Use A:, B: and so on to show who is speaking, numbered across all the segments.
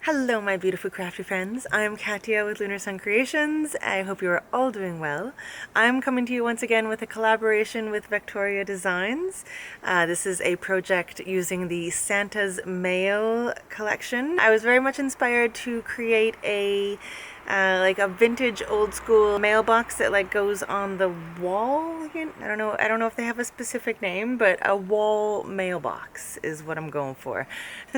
A: Hello my beautiful crafty friends, I'm Katya with Lunar Sun Creations. I hope you are all doing well. I'm coming to you once again with a collaboration with Vectoria Designs. This is a project using the Santa's Mail collection. I was very much inspired to create a like a vintage old school mailbox that like goes on the wall. I don't know if they have a specific name, but a wall mailbox is what I'm going for.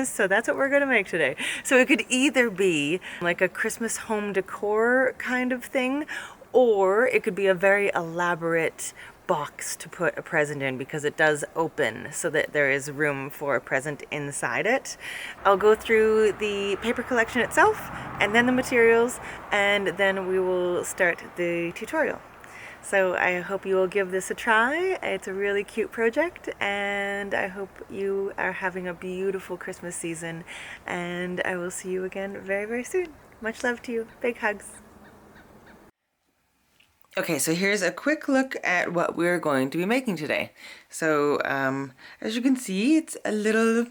A: So that's what we're gonna make today. So it could either be like a Christmas home decor kind of thing, or it could be a very elaborate box to put a present in because it does open so that there is room for a present inside it. I'll go through the paper collection itself and then the materials, and then we will start the tutorial. So I hope you will give this a try. It's a really cute project and I hope you are having a beautiful Christmas season, and I will see you again very, very soon. Much love to you. Big hugs. Okay, so here's a quick look at what we're going to be making today. So as you can see, it's a little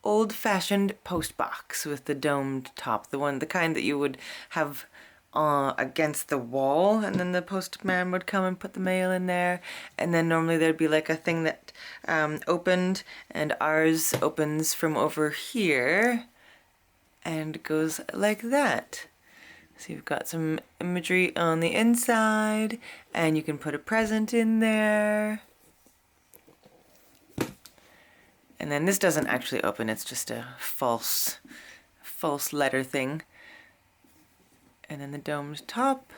A: old-fashioned post box with the domed top, the kind that you would have against the wall, and then the postman would come and put the mail in there, and then normally there'd be like a thing that opened, and ours opens from over here and goes like that. So you've got some imagery on the inside, and you can put a present in there. And then this doesn't actually open, it's just a false letter thing. And then the domed top.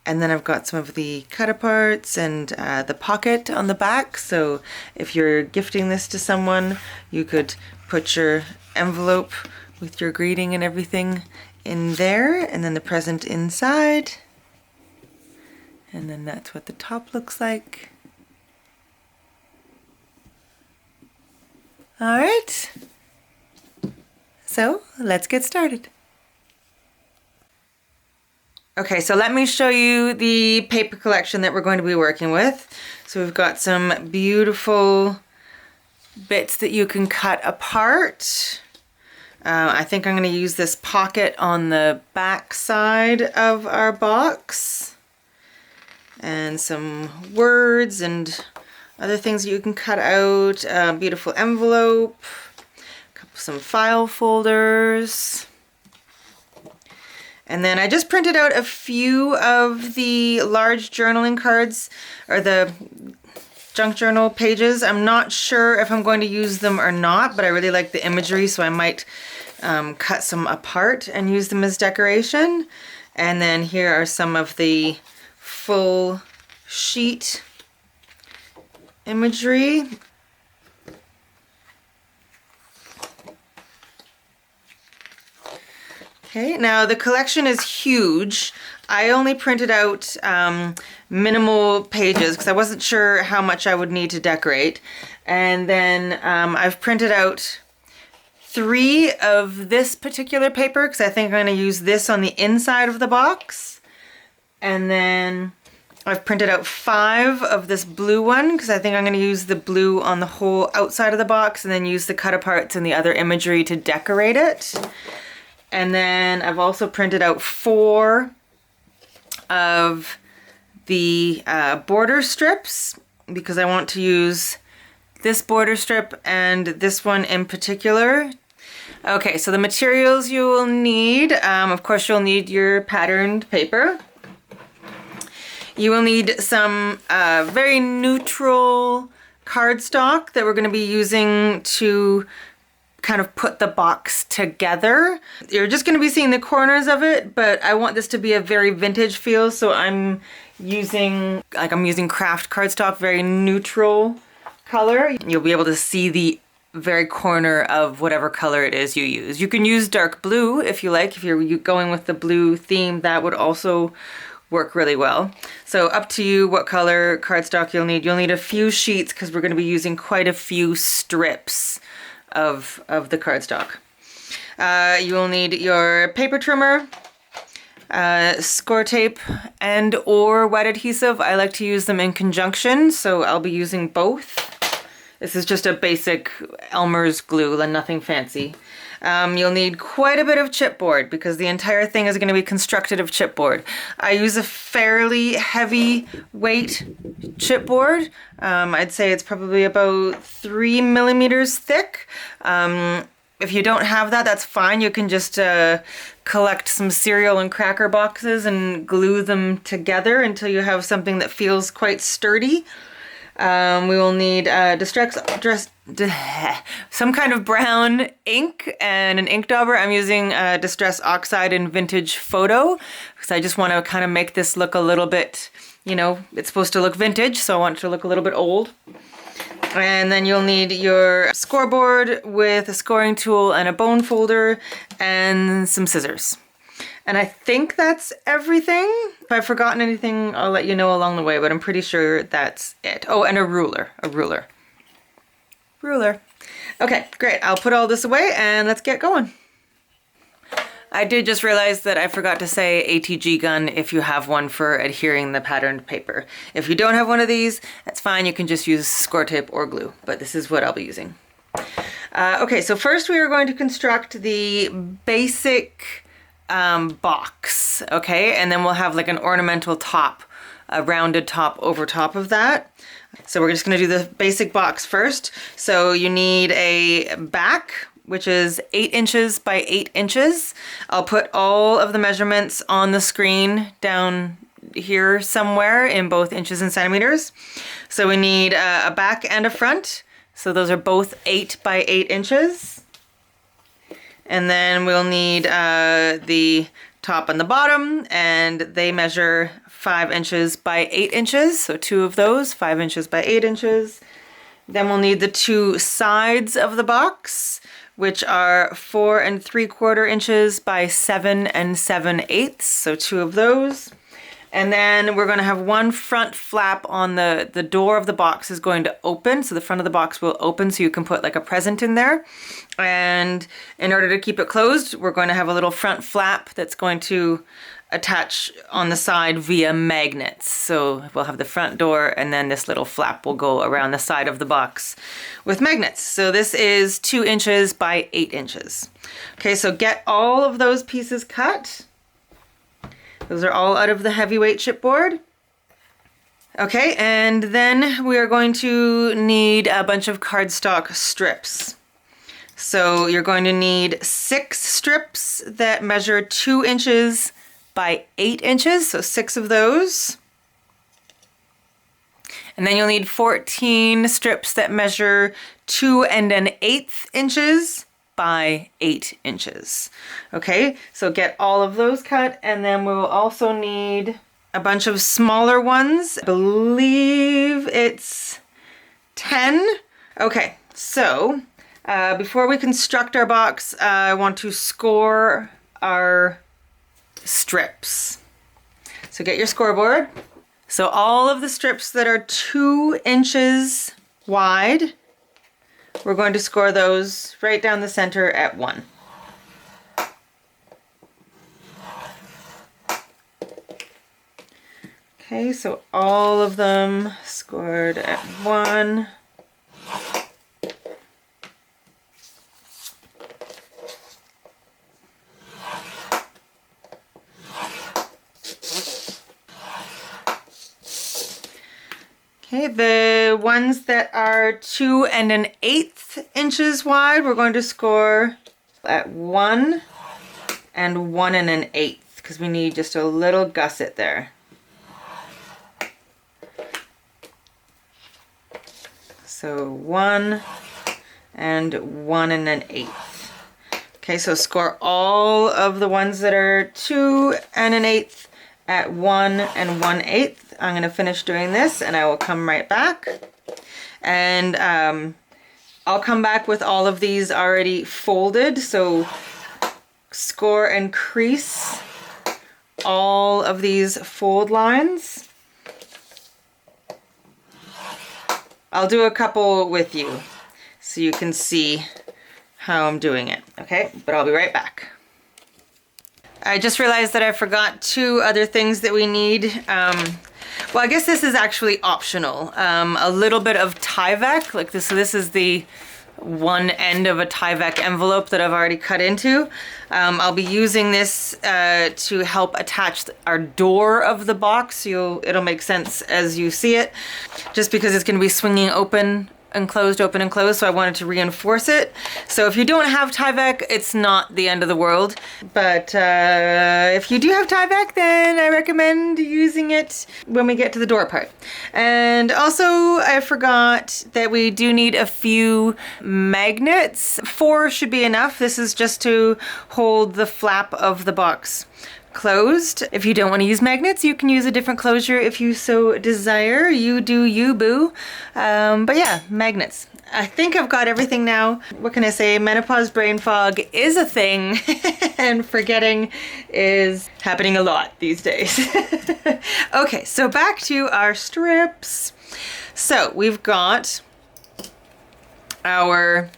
A: And then I've got some of the cut aparts and the pocket on the back. So if you're gifting this to someone, you could put your envelope with your greeting and everything in there, and then the present inside. And then that's what the top looks like. All right, so let's get started. Okay, so let me show you the paper collection that we're going to be working with. So we've got some beautiful bits that you can cut apart. I think I'm going to use this pocket on the back side of our box, and some words and other things that you can cut out. Beautiful envelope, some file folders. And then I just printed out a few of the large journaling cards, or the junk journal pages. I'm not sure if I'm going to use them or not, but I really like the imagery, so I might cut some apart and use them as decoration. And then here are some of the full sheet imagery. Okay, now the collection is huge. I only printed out minimal pages because I wasn't sure how much I would need to decorate. And then I've printed out 3 of this particular paper because I think I'm going to use this on the inside of the box. And then I've printed out 5 of this blue one because I think I'm going to use the blue on the whole outside of the box, and then use the cut aparts and the other imagery to decorate it. And then I've also printed out 4 of the border strips because I want to use this border strip and this one in particular. Okay, so the materials you will need, of course you'll need your patterned paper. You will need some very neutral cardstock that we're going to be using to kind of put the box together. You're just going to be seeing the corners of it, but I want this to be a very vintage feel, so I'm using craft cardstock, very neutral color. You'll be able to see the very corner of whatever color it is you use. You can use dark blue if you like. If you're going with the blue theme, that would also work really well. So up to you what color cardstock you'll need. You'll need a few sheets because we're going to be using quite a few strips of the cardstock. You will need your paper trimmer, score tape, and or wet adhesive. I like to use them in conjunction, so I'll be using both. This is just a basic Elmer's glue and nothing fancy. You'll need quite a bit of chipboard because the entire thing is going to be constructed of chipboard. I use a fairly heavy weight chipboard. I'd say it's probably about 3 millimeters thick. If you don't have that, that's fine. You can just collect some cereal and cracker boxes and glue them together until you have something that feels quite sturdy. We will need some kind of brown ink and an ink dauber. I'm using Distress Oxide in Vintage Photo because I just want to kind of make this look a little bit, you know, it's supposed to look vintage, so I want it to look a little bit old. And then you'll need your scoreboard with a scoring tool and a bone folder and some scissors. And I think that's everything. If I've forgotten anything, I'll let you know along the way, but I'm pretty sure that's it. Oh, and a ruler. Ruler. Okay, great. I'll put all this away and let's get going. I did just realize that I forgot to say ATG gun if you have one for adhering the patterned paper. If you don't have one of these, that's fine. You can just use score tape or glue, but this is what I'll be using. Okay, so first we are going to construct the basic box, okay? And then we'll have like an ornamental top, a rounded top over top of that. So we're just gonna do the basic box first. So you need a back, which is 8 inches by 8 inches. I'll put all of the measurements on the screen down here somewhere in both inches and centimeters. So we need a back and a front. So those are both 8 by 8 inches. And then we'll need the top and the bottom, and they measure 5 inches by 8 inches. So 2 of those, 5 inches by 8 inches. Then we'll need the 2 sides of the box, which are 4 3/4 inches by 7 7/8. So 2 of those. And then we're going to have one front flap on the door of the box is going to open. So the front of the box will open so you can put like a present in there. And in order to keep it closed, we're going to have a little front flap that's going to attach on the side via magnets. So we'll have the front door and then this little flap will go around the side of the box with magnets. So this is 2 inches by 8 inches. Okay, so get all of those pieces cut. Those are all out of the heavyweight chipboard. Okay, and then we are going to need a bunch of cardstock strips. So you're going to need 6 strips that measure 2 inches by 8 inches, so 6 of those. And then you'll need 14 strips that measure 2 1/8 inches by 8 inches. Okay, so get all of those cut, and then we will also need a bunch of smaller ones. I believe it's 10. Okay, so before we construct our box, I want to score our strips. So get your scoreboard. So all of the strips that are 2 inches wide, we're going to score those right down the center at 1. Okay, so all of them scored at 1. Okay, the ones that are 2 1/8 inches wide, we're going to score at 1 and 1 1/8 because we need just a little gusset there. So 1 and 1 1/8. Okay, so score all of the ones that are 2 1/8 at 1 and 1/8. I'm going to finish doing this and I will come right back. And I'll come back with all of these already folded. So score and crease all of these fold lines. I'll do a couple with you so you can see how I'm doing it. Okay, but I'll be right back. I just realized that I forgot 2 other things that we need. Well, I guess this is actually optional. A little bit of Tyvek, like this. So this is the one end of a Tyvek envelope that I've already cut into. I'll be using this to help attach our door of the box. It'll make sense as you see it, just because it's going to be swinging open and closed, open and closed, so I wanted to reinforce it. So if you don't have Tyvek, it's not the end of the world. But if you do have Tyvek, then I recommend using it when we get to the door part. And also, I forgot that we do need a few magnets. 4 should be enough. This is just to hold the flap of the box closed. If you don't want to use magnets, you can use a different closure if you so desire. You do you, boo. But yeah, magnets. I think I've got everything now. What can I say? Menopause brain fog is a thing and forgetting is happening a lot these days. Okay, so back to our strips. So we've got our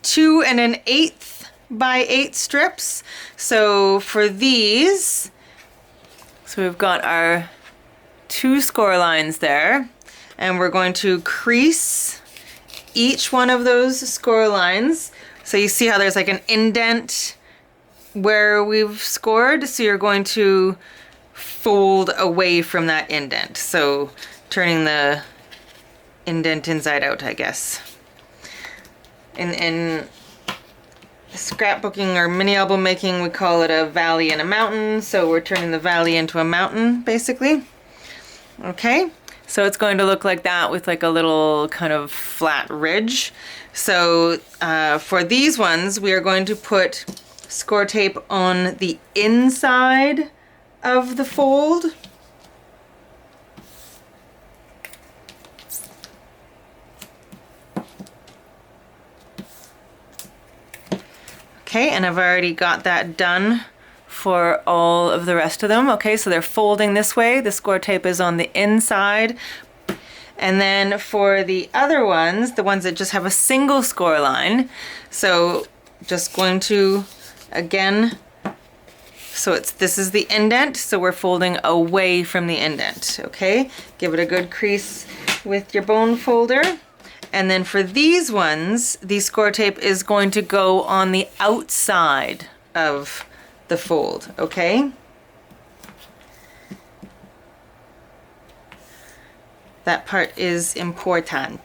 A: 2 1/8 by 8 strips. So for these, so we've got our 2 score lines there, and we're going to crease each one of those score lines. So you see how there's like an indent where we've scored, so you're going to fold away from that indent. So turning the indent inside out, I guess. In scrapbooking or mini album making, we call it a valley and a mountain. So we're turning the valley into a mountain, basically. Okay, so it's going to look like that with like a little kind of flat ridge. So for these ones, we are going to put score tape on the inside of the fold. Okay, and I've already got that done for all of the rest of them. Okay, so they're folding this way. The score tape is on the inside. And then for the other ones, the ones that just have a single score line, so just going to, again, so this is the indent, so we're folding away from the indent, okay? Give it a good crease with your bone folder. And then for these ones, the score tape is going to go on the outside of the fold, okay? That part is important.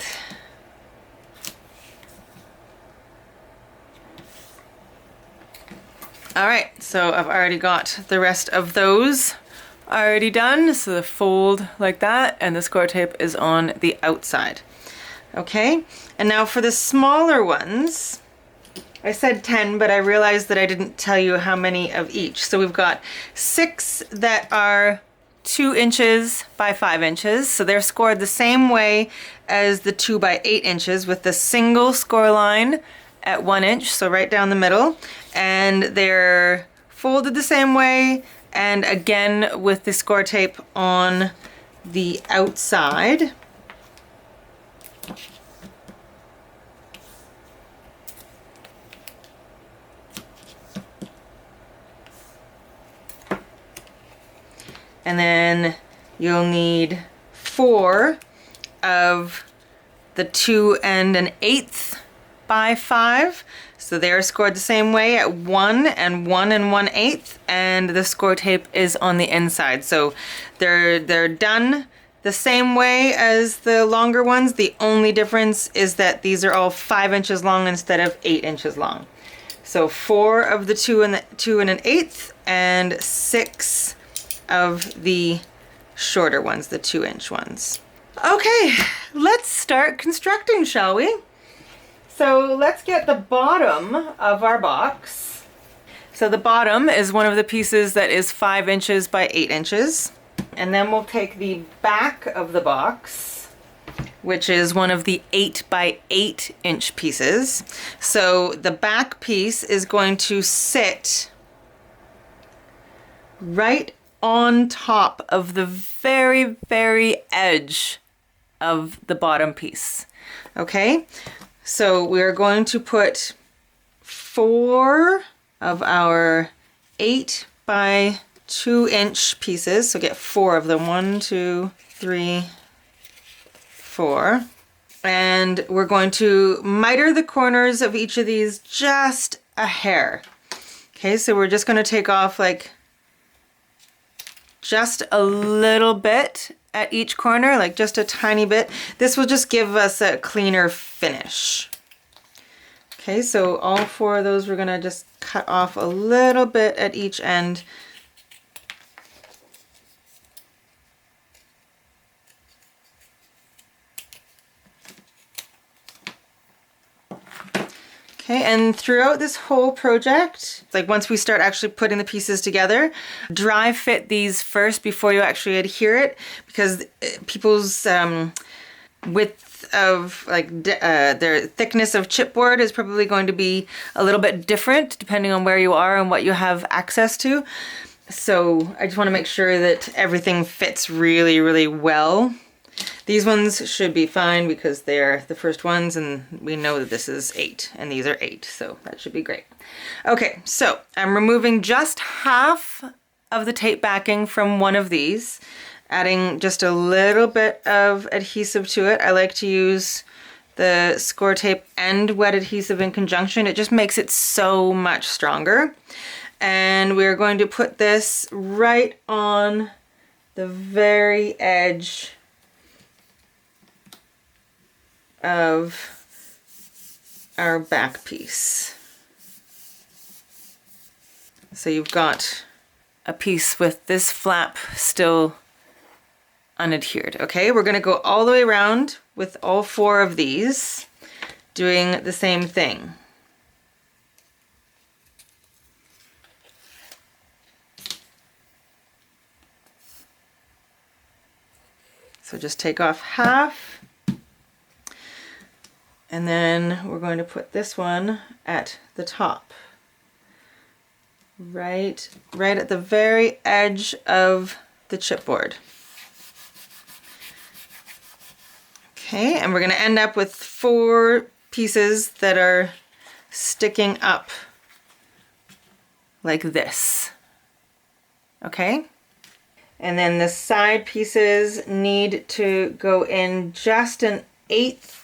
A: All right, so I've already got the rest of those already done. So the fold like that, and the score tape is on the outside. Okay, and now for the smaller ones, I said 10, but I realized that I didn't tell you how many of each. So we've got 6 that are 2 inches by 5 inches. So they're scored the same way as the 2 by 8 inches with the single score line at 1 inch, so right down the middle. And they're folded the same way, and again with the score tape on the outside. And then you'll need 4 of the 2 1/8 by 5. So they're scored the same way at 1 and 1 1/8, and the score tape is on the inside. So they're done the same way as the longer ones. The only difference is that these are all 5 inches long instead of 8 inches long. So 4 of the 2 1/8 and 6 of the shorter ones, the 2 inch ones. Okay, let's start constructing, shall we? So let's get the bottom of our box. So the bottom is one of the pieces that is 5 inches by 8 inches. And then we'll take the back of the box, which is one of the 8 by 8 inch pieces. So the back piece is going to sit right on top of the very, very edge of the bottom piece. Okay, so we're going to put 4 of our 8 by 2 inch pieces. So get 4 of them. 1, 2, 3, 4. And we're going to miter the corners of each of these just a hair. Okay, so we're just going to take off like just a little bit at each corner, like just a tiny bit. This will just give us a cleaner finish. Okay, so all 4 of those we're going to just cut off a little bit at each end. Okay, and throughout this whole project, like once we start actually putting the pieces together, dry fit these first before you actually adhere it, because people's width of their thickness of chipboard is probably going to be a little bit different depending on where you are and what you have access to. So I just want to make sure that everything fits really, really well. These ones should be fine because they're the first ones and we know that this is 8 and these are 8, so that should be great. Okay, so I'm removing just half of the tape backing from one of these, adding just a little bit of adhesive to it. I like to use the score tape and wet adhesive in conjunction. It just makes it so much stronger. And we're going to put this right on the very edge of our back piece. So you've got a piece with this flap still unadhered. Okay, we're going to go all the way around with all 4 of these, doing the same thing. So just take off half. And then we're going to put this one at the top. Right at the very edge of the chipboard. Okay, and we're going to end up with 4 pieces that are sticking up like this. Okay? And then the side pieces need to go in just 1/8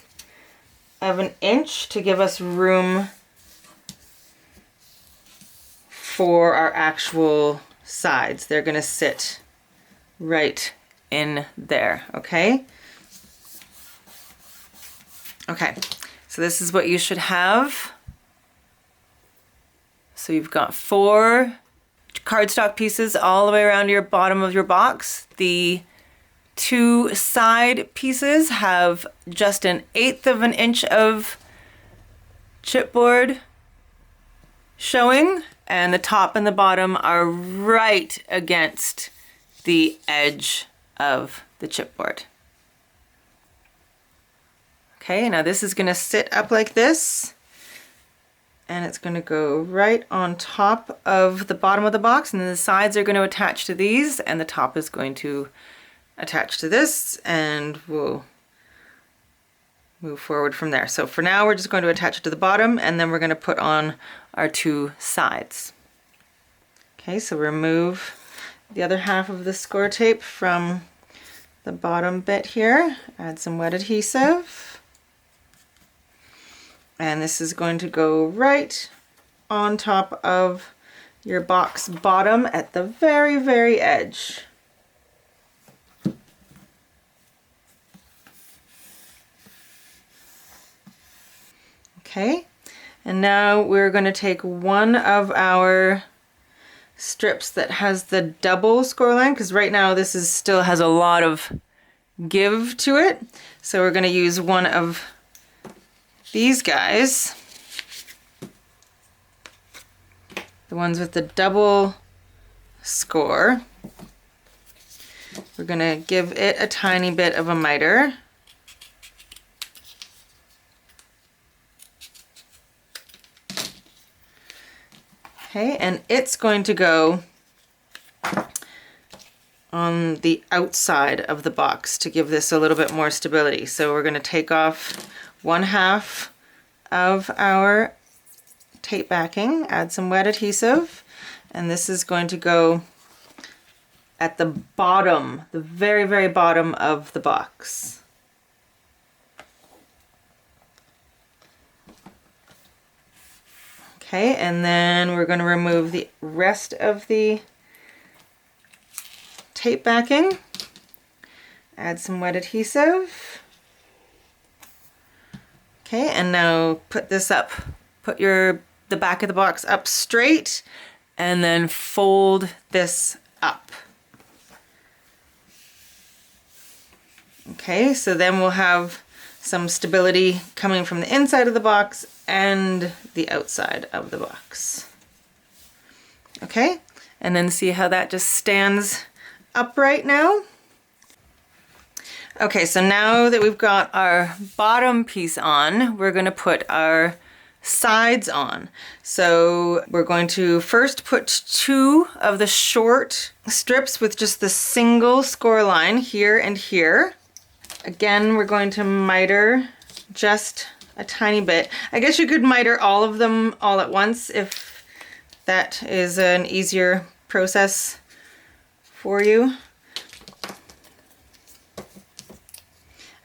A: of an inch to give us room for our actual sides. They're going to sit right in there, okay? Okay, so this is what you should have. So you've got 4 cardstock pieces all the way around your bottom of your box. The 2 side pieces have just 1/8 of an inch of chipboard showing, and the top and the bottom are right against the edge of the chipboard. Okay, now this is going to sit up like this, and it's going to go right on top of the bottom of the box, and then the sides are going to attach to these, and the top is going to attach to this, and we'll move forward from there. So for now we're just going to attach it to the bottom, and then we're going to put on our 2 sides. Okay, so remove the other half of the score tape from the bottom bit here, add some wet adhesive, and this is going to go right on top of your box bottom at the very, very edge. Okay, and now we're going to take one of our strips that has the double score line, because right now this is still has a lot of give to it. So we're going to use one of these guys, the ones with the double score. We're going to give it a tiny bit of a miter. Okay, and it's going to go on the outside of the box to give this a little bit more stability. So we're going to take off 1/2 of our tape backing, add some wet adhesive, and this is going to go at the bottom, the very, very bottom of the box. Okay, and then we're going to remove the rest of the tape backing. Add some wet adhesive. Okay, and now put this up. Put the back of the box up straight and then fold this up. Okay, so then we'll have some stability coming from the inside of the box and the outside of the box. Okay, and then see how that just stands upright now. Okay, so now that we've got our bottom piece on, we're going to put our sides on. So we're going to first put 2 of the short strips with just the single score line here and here. Again, we're going to miter just a tiny bit. I guess you could miter all of them all at once if that is an easier process for you.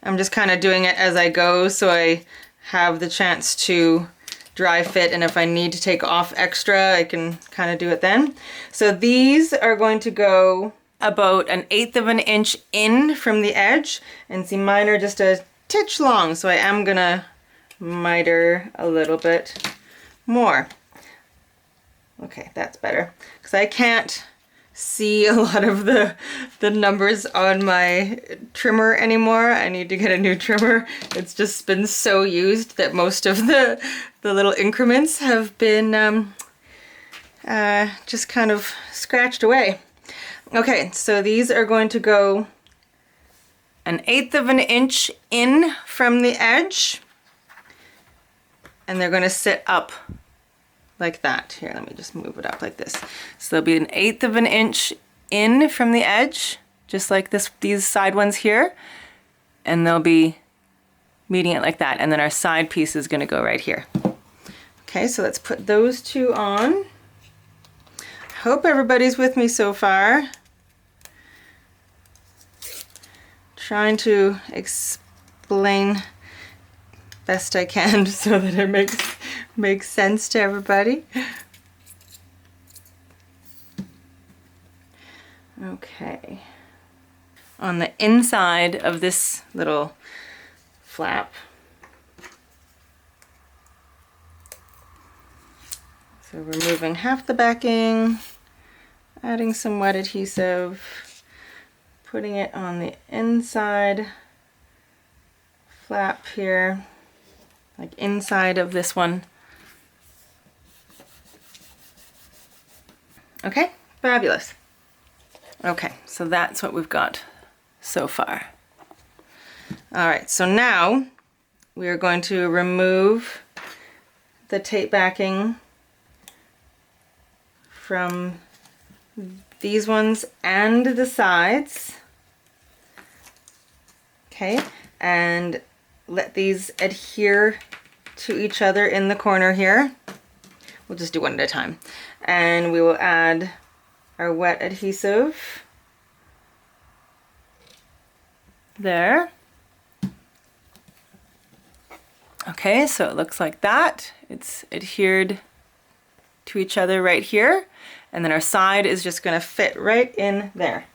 A: I'm just kind of doing it as I go so I have the chance to dry fit, and if I need to take off extra, I can kind of do it then. So these are going to go about 1/8 of an inch in from the edge, and see, mine are just a titch long, so I am gonna miter a little bit more. Okay, that's better, because I can't see a lot of the numbers on my trimmer anymore. I need to get a new trimmer. It's just been so used that most of the little increments have been just kind of scratched away. Okay, so these are going to go 1/8 of an inch in from the edge, and they're going to sit up like that. Here, let me just move it up like this. So there'll be 1/8 of an inch in from the edge, just like these side ones here, and they'll be meeting it like that, and then our side piece is going to go right here. Okay, so let's put those 2 on. Hope everybody's with me so far. Trying to explain best I can so that it makes sense to everybody. Okay. On the inside of this little flap, so removing half the backing, adding some wet adhesive, putting it on the inside flap here, like inside of this one. Okay, fabulous. Okay, so that's what we've got so far. All right, so now we are going to remove the tape backing from these ones and the sides. Okay, and let these adhere to each other in the corner here. We'll just do one at a time. And we will add our wet adhesive there. Okay, so it looks like that. It's adhered to each other right here. And then our side is just going to fit right in there.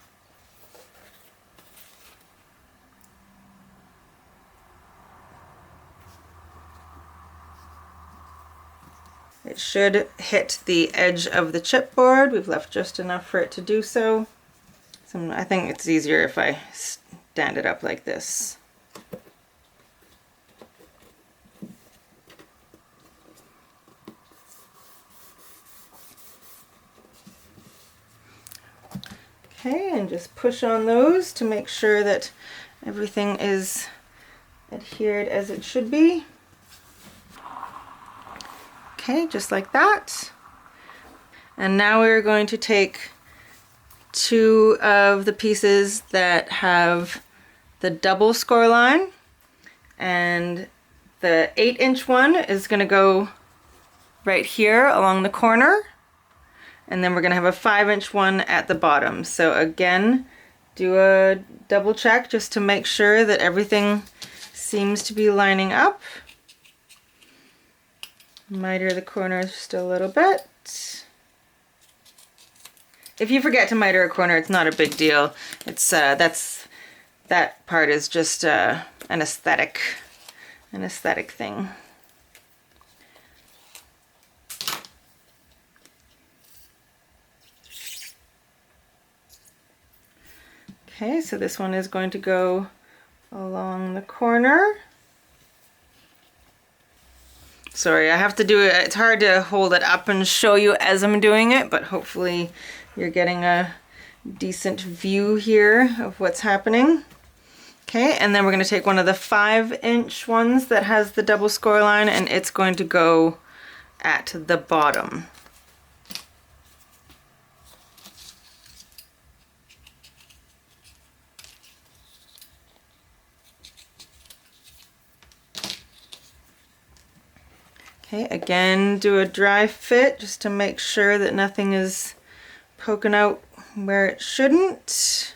A: It should hit the edge of the chipboard. We've left just enough for it to do so. I think it's easier if I stand it up like this. Okay, and just push on those to make sure that everything is adhered as it should be. Okay, just like that. And now we're going to take 2 of the pieces that have the double score line, and the 8-inch one is going to go right here along the corner, and then we're gonna have a 5-inch one at the bottom. So again, do a double check just to make sure that everything seems to be lining up. Miter the corners just a little bit. If you forget to miter a corner, it's not a big deal. It's that part is just an aesthetic thing. Okay, so this one is going to go along the corner. Sorry, I have to do it. It's hard to hold it up and show you as I'm doing it, but hopefully you're getting a decent view here of what's happening. Okay, and then we're going to take one of the 5-inch ones that has the double score line, and it's going to go at the bottom. Okay, again, do a dry fit just to make sure that nothing is poking out where it shouldn't.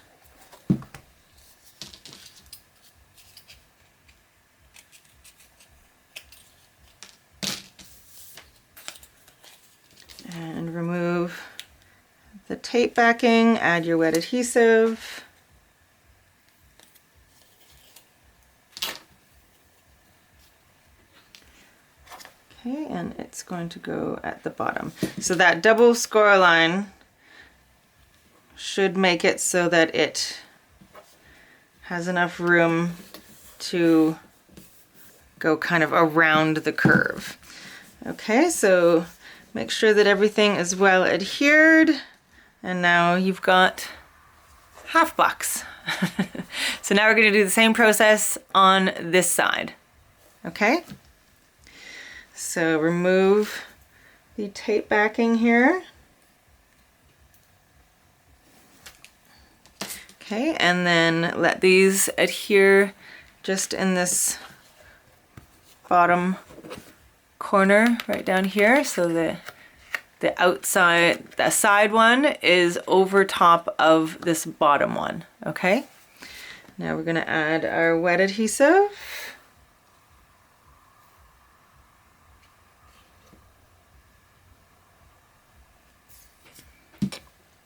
A: And remove the tape backing, add your wet adhesive. Okay, and it's going to go at the bottom. So that double score line should make it so that it has enough room to go kind of around the curve. Okay, so make sure that everything is well adhered, and now you've got half box. So now we're going to do the same process on this side. Okay? So remove the tape backing here. Okay, and then let these adhere just in this bottom corner right down here, so the side one is over top of this bottom one. Okay, now we're going to add our wet adhesive.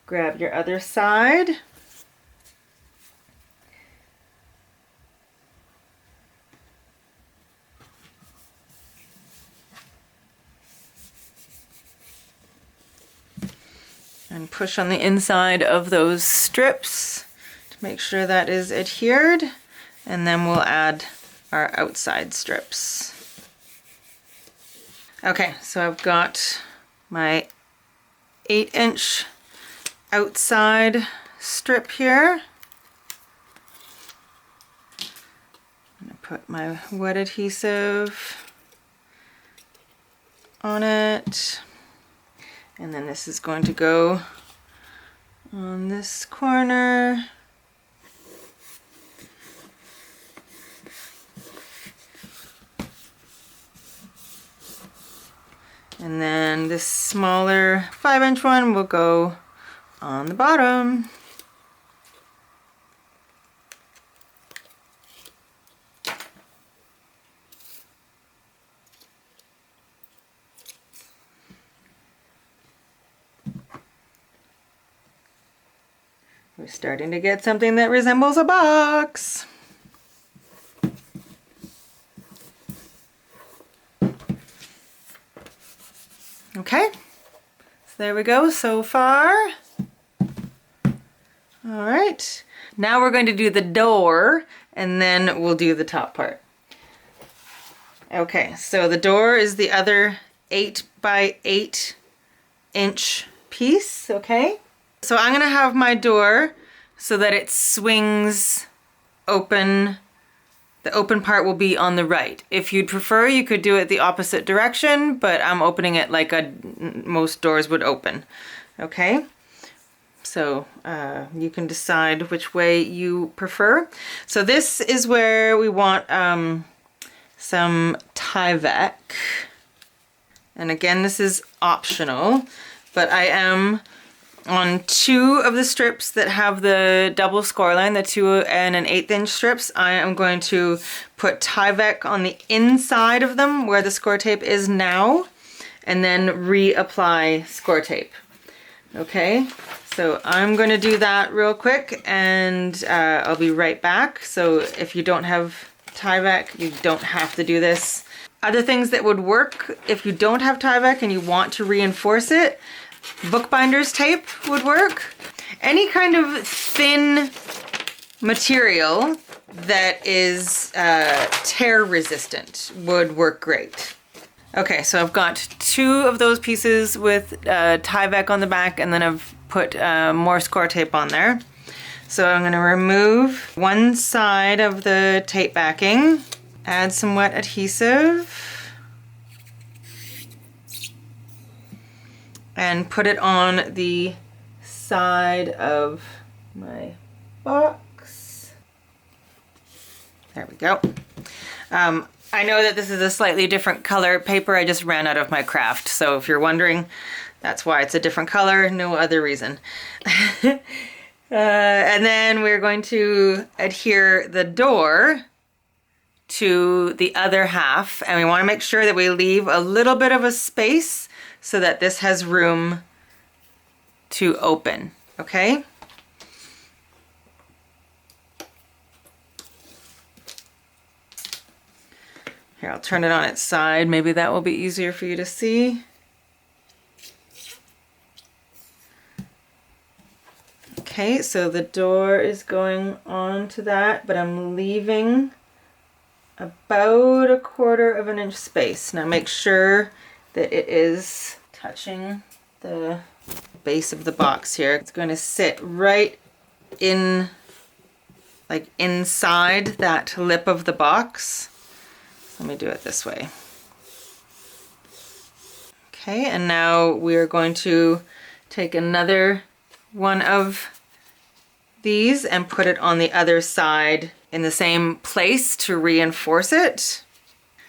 A: Grab your other side. And push on the inside of those strips to make sure that is adhered. And then we'll add our outside strips. Okay, so I've got my 8-inch outside strip here. I'm going to put my wet adhesive on it, and then this is going to go on this corner. And then this smaller 5-inch one will go on the bottom. We're starting to get something that resembles a box. Okay, so there we go so far. All right, now we're going to do the door, and then we'll do the top part. Okay, so the door is the other 8 by 8 inch piece, okay? So I'm gonna have my door so that it swings open. The open part will be on the right. If you'd prefer, you could do it the opposite direction, but I'm opening it like most doors would open, okay? So you can decide which way you prefer. So this is where we want some Tyvek. And again, this is optional, but I am on 2 of the strips that have the double score line, the 2 and an 1/8 inch strips. I am going to put Tyvek on the inside of them where the score tape is now, and then reapply score tape. Okay, so I'm going to do that real quick, and I'll be right back. So if you don't have Tyvek, you don't have to do this. Other things that would work if you don't have Tyvek and you want to reinforce it, bookbinder's tape would work. Any kind of thin material that is tear resistant would work great. Okay, so I've got 2 of those pieces with Tyvek on the back, and then I've put more score tape on there. So I'm going to remove one side of the tape backing, add some wet adhesive, and put it on the side of my box. There we go. I know that this is a slightly different color paper. I just ran out of my craft. So if you're wondering, that's why it's a different color, no other reason. And then we're going to adhere the door to the other half. And we want to make sure that we leave a little bit of a space so that this has room to open, okay? Here, I'll turn it on its side. Maybe that will be easier for you to see. Okay, so the door is going on to that, but I'm leaving about 1/4 of an inch space. Now make sure that it is touching the base of the box here. It's going to sit right in, like inside that lip of the box. Let me do it this way. Okay, and now we're going to take another one of these and put it on the other side in the same place to reinforce it.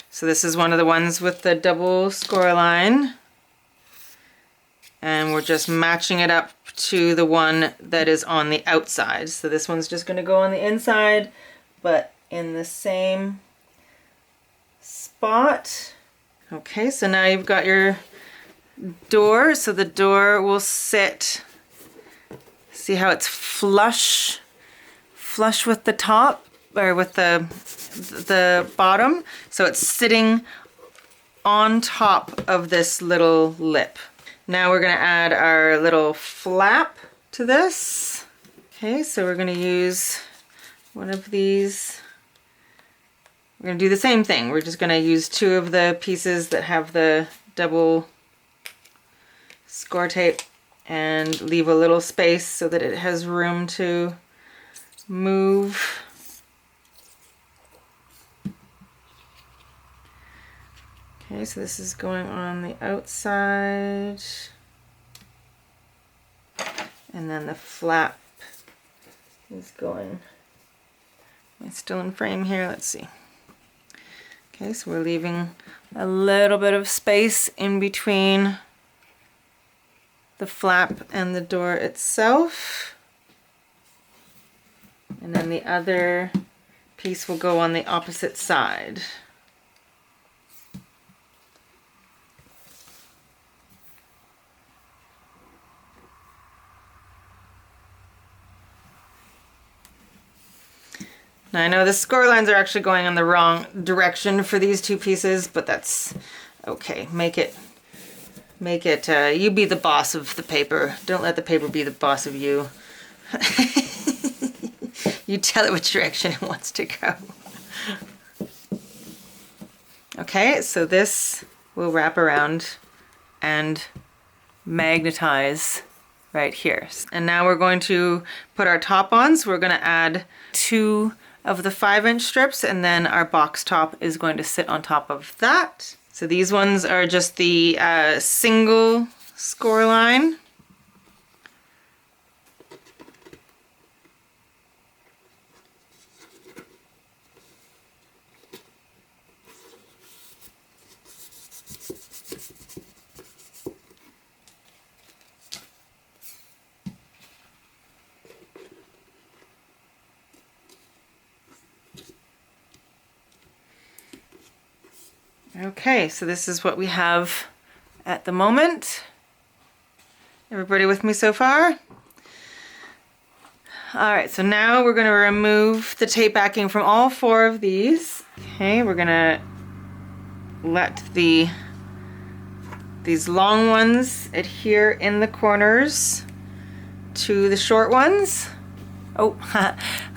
A: So this is one of the ones with the double score line. And we're just matching it up to the one that is on the outside. So this one's just going to go on the inside, but in the same spot. Okay, so now you've got your door. So the door will sit, see how it's flush with the top, or with the bottom. So it's sitting on top of this little lip. Now we're going to add our little flap to this. Okay, so we're going to use one of these. We're going to do the same thing. We're just going to use 2 of the pieces that have the double score tape and leave a little space so that it has room to move. Okay, so this is going on the outside. And then the flap is going. Am I still in frame here? Let's see. Okay, so we're leaving a little bit of space in between the flap and the door itself. And then the other piece will go on the opposite side. Now I know the score lines are actually going in the wrong direction for these 2 pieces, but that's okay. Make it, you be the boss of the paper. Don't let the paper be the boss of you. You tell it which direction it wants to go. Okay, so this will wrap around and magnetize right here. And now we're going to put our top on. So we're going to add 2 of the 5-inch strips, and then our box top is going to sit on top of that. So these ones are just the single score line. Okay, so this is what we have at the moment. Everybody with me so far? All right, so now we're gonna remove the tape backing from all 4 of these. Okay, we're gonna let these long ones adhere in the corners to the short ones. Oh,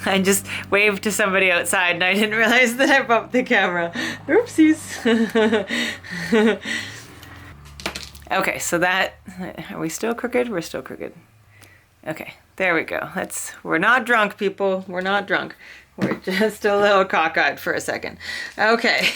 A: I just waved to somebody outside and I didn't realize that I bumped the camera. Oopsies. Okay, so that, are we still crooked? We're still crooked. Okay, there we go. We're not drunk, people. We're not drunk. We're just a little cockeyed for a second. Okay.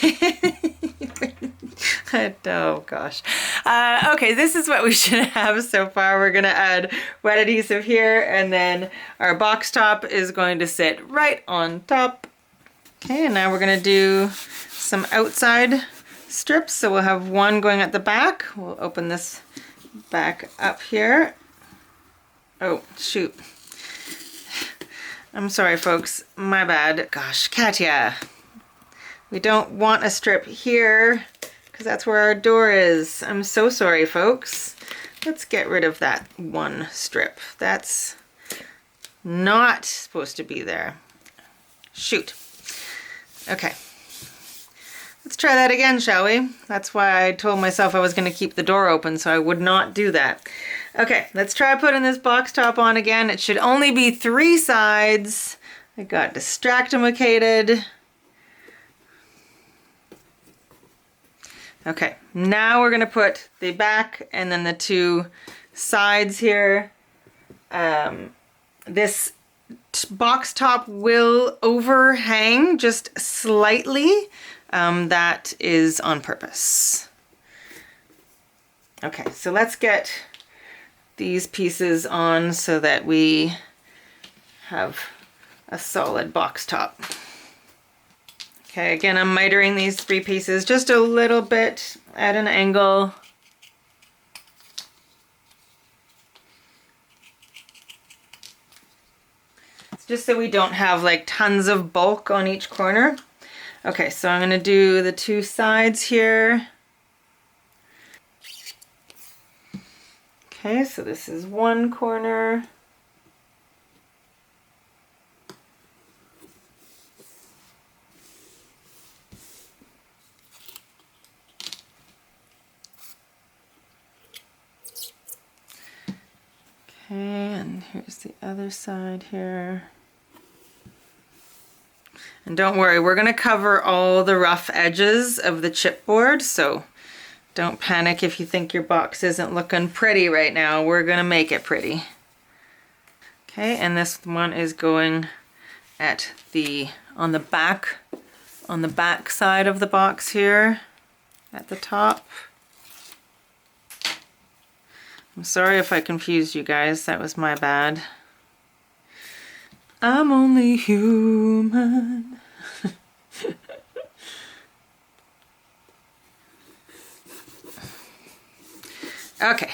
A: Oh gosh. Okay, this is what we should have so far. We're gonna add wet adhesive here, and then our box top is going to sit right on top. Okay, and now we're gonna do some outside strips. So we'll have one going at the back. We'll open this back up here. Oh, shoot. I'm sorry, folks. My bad. Gosh, Katya. We don't want a strip here because that's where our door is. I'm so sorry, folks. Let's get rid of that one strip. That's not supposed to be there. Shoot. Okay. Let's try that again, shall we? That's why I told myself I was going to keep the door open, so I would not do that. Okay, let's try putting this box top on again. It should only be 3 sides. I got distractimated. Okay, now we're going to put the back and then the 2 sides here. This box top will overhang just slightly. That is on purpose. Okay, so let's get these pieces on so that we have a solid box top. Okay, again, I'm mitering these 3 pieces just a little bit at an angle. It's just so we don't have like tons of bulk on each corner. Okay, so I'm going to do the 2 sides here. Okay, so this is one corner. Okay, and here's the other side here. And don't worry, we're going to cover all the rough edges of the chipboard, so don't panic if you think your box isn't looking pretty right now. We're going to make it pretty. Okay, and this one is going at on the back side of the box here at the top. I'm sorry if I confused you guys. That was my bad. I'm only human. Okay.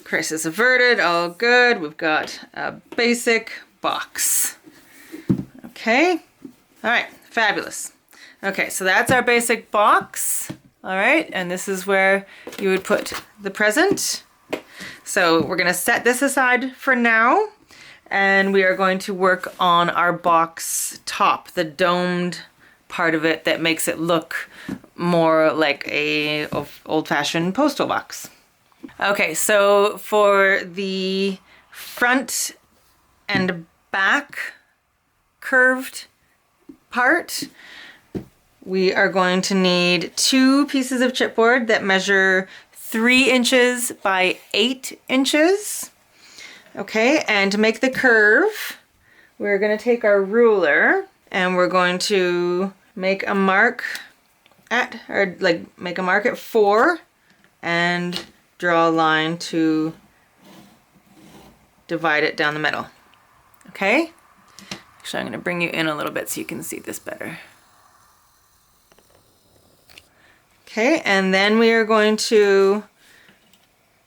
A: Crisis averted, all good. We've got a basic box. Okay. All right, fabulous. Okay, so that's our basic box. All right, and this is where you would put the present. So we're gonna set this aside for now, and we are going to work on our box top, the domed part of it that makes it look more like a old-fashioned postal box. Okay, so for the front and back curved part, we are going to need 2 pieces of chipboard that measure 3 inches by 8 inches. Okay, and to make the curve, we're going to take our ruler and we're going to make a mark at, make a mark at 4 and draw a line to divide it down the middle. Okay? Actually, I'm going to bring you in a little bit so you can see this better. Okay, and then we are going to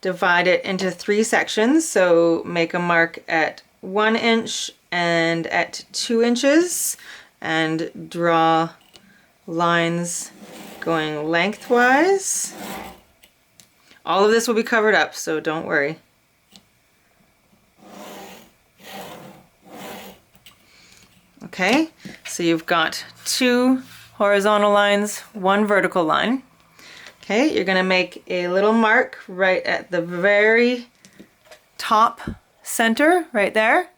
A: divide it into 3 sections. So make a mark at 1 inch and at 2 inches and draw lines going lengthwise. All of this will be covered up, so don't worry. Okay, so you've got 2 horizontal lines, 1 vertical line. Okay, you're gonna make a little mark right at the very top center, right there.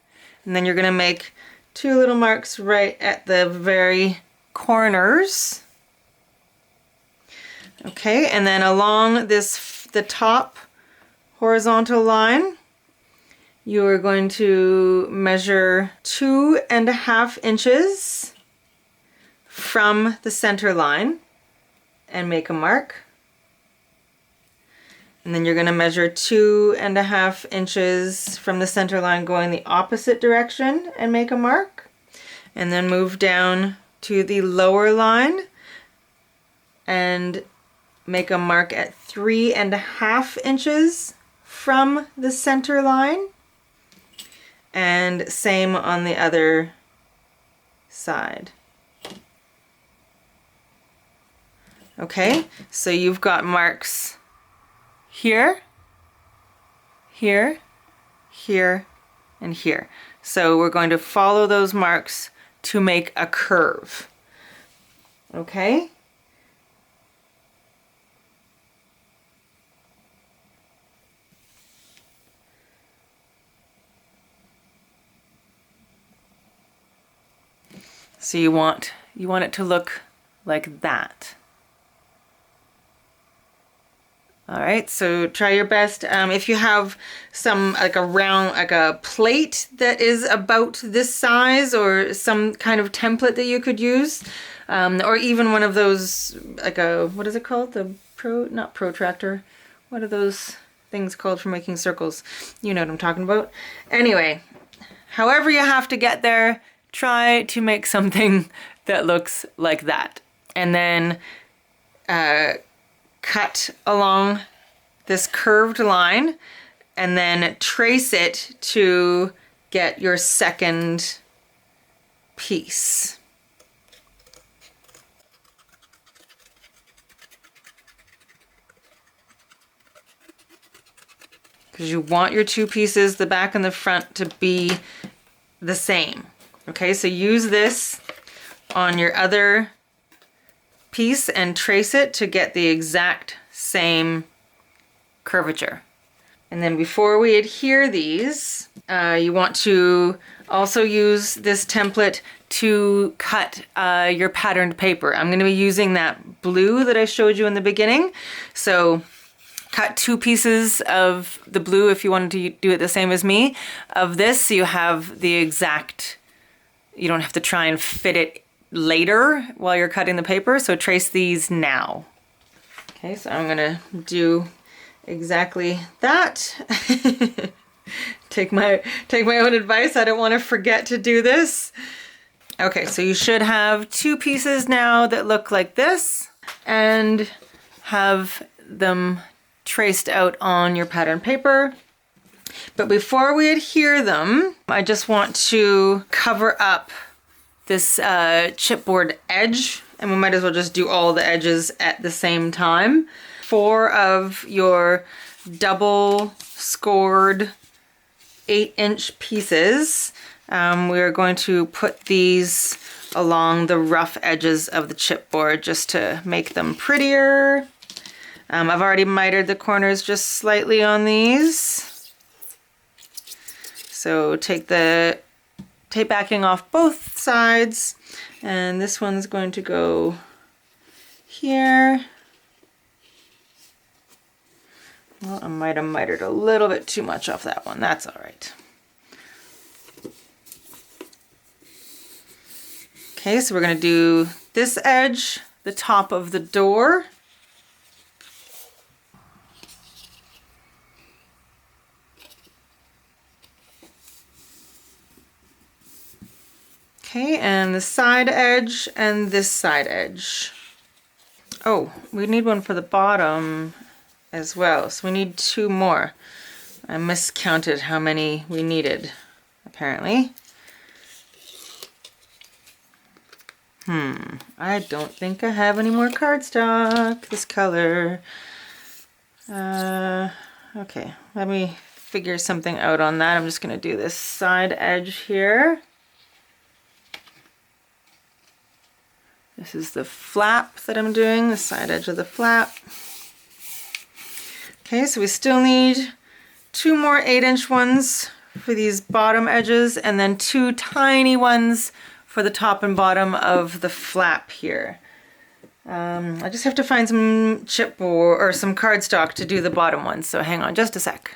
A: And then you're gonna make 2 little marks right at the very corners. Okay, and then along the top horizontal line, you are going to measure 2.5 inches from the center line and make a mark. And then you're going to measure 2.5 inches from the center line going the opposite direction and make a mark. And then move down to the lower line and make a mark at 3.5 inches from the center line. And same on the other side. Okay, so you've got marks here, here, here, and here. So we're going to follow those marks to make a curve. Okay? So you want it to look like that. All right, so try your best. If you have some like a plate that is about this size, or some kind of template that you could use, or even one of those, like what is it called? Not protractor. What are those things called for making circles? You know what I'm talking about. Anyway, however you have to get there, try to make something that looks like that. And then cut along this curved line and then trace it to get your second piece. Because you want your 2 pieces, the back and the front, to be the same. Okay, so use this on your other piece and trace it to get the exact same curvature. And then before we adhere these, you want to also use this template to cut your patterned paper. I'm going to be using that blue that I showed you in the beginning. So cut 2 pieces of the blue, if you wanted to do it the same as me, of this, so you have the exact, you don't have to try and fit it later while you're cutting the paper. So trace these now. Okay, so I'm gonna do exactly that. take my own advice. I don't want to forget to do this. Okay, so you should have 2 pieces now that look like this and have them traced out on your pattern paper. But before we adhere them, I just want to cover up this chipboard edge, and we might as well just do all the edges at the same time. 4 of your double scored 8-inch pieces. We are going to put these along the rough edges of the chipboard just to make them prettier. I've already mitered the corners just slightly on these. So take the tape backing off both sides, and this one's going to go here. Well, I might have mitered a little bit too much off that one. That's all right. Okay, so we're going to do this edge, the top of the door. Okay, and the side edge and this side edge. Oh, we need one for the bottom as well, so we need 2 more. I miscounted how many we needed, apparently. I don't think I have any more cardstock this color. Okay, let me figure something out on that. I'm just going to do this side edge here. This is the flap that I'm doing, the side edge of the flap. Okay, so we still need 2 more 8-inch ones for these bottom edges, and then 2 tiny ones for the top and bottom of the flap here. I just have to find some chipboard or some cardstock to do the bottom ones, so hang on just a sec.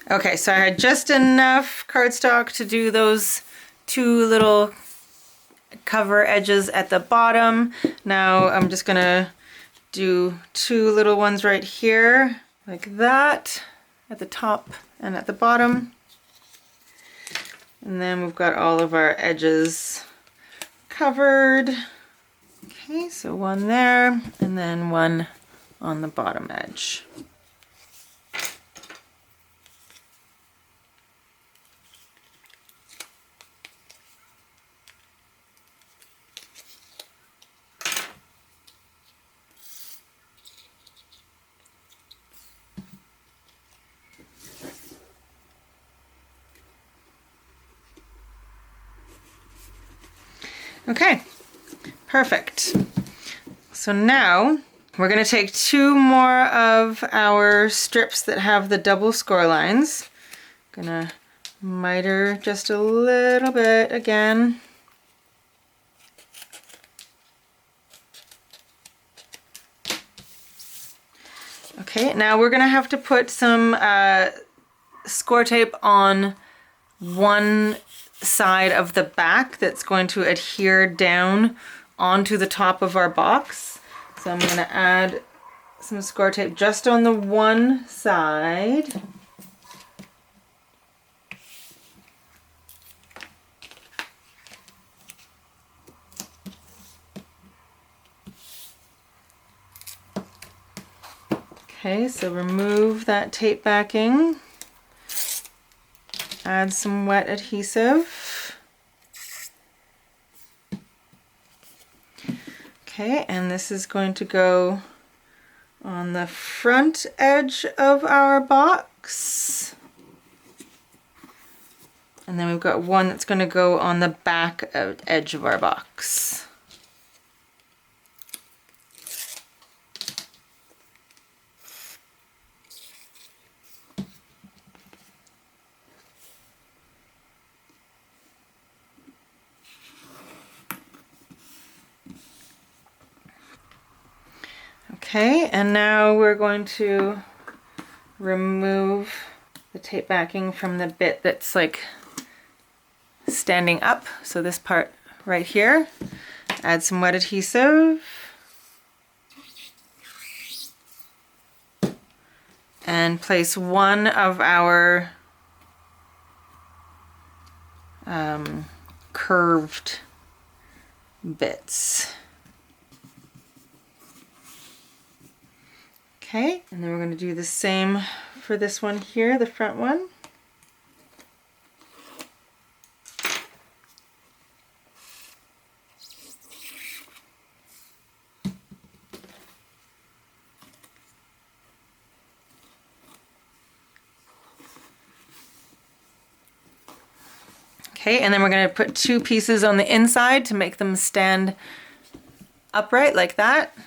A: Okay, so I had just enough cardstock to do those 2 little cover edges at the bottom. Now I'm just gonna do 2 little ones right here, like that, at the top and at the bottom. And then we've got all of our edges covered. Okay, so 1 there, and then 1 on the bottom edge. Okay, perfect. So now we're going to take 2 more of our strips that have the double score lines. Gonna miter just a little bit again. Okay, now we're going to have to put some score tape on one side of the back that's going to adhere down onto the top of our box. So I'm going to add some score tape just on the one side. Okay, so remove that tape backing. Add some wet adhesive. Okay, and this is going to go on the front edge of our box. And then we've got one that's going to go on the back edge of our box. Okay, and now we're going to remove the tape backing from the bit that's like standing up. So this part right here. Add some wet adhesive. And place one of our curved bits. Okay, and then we're going to do the same for this one here, the front one. Okay, and then we're going to put 2 pieces on the inside to make them stand upright like that.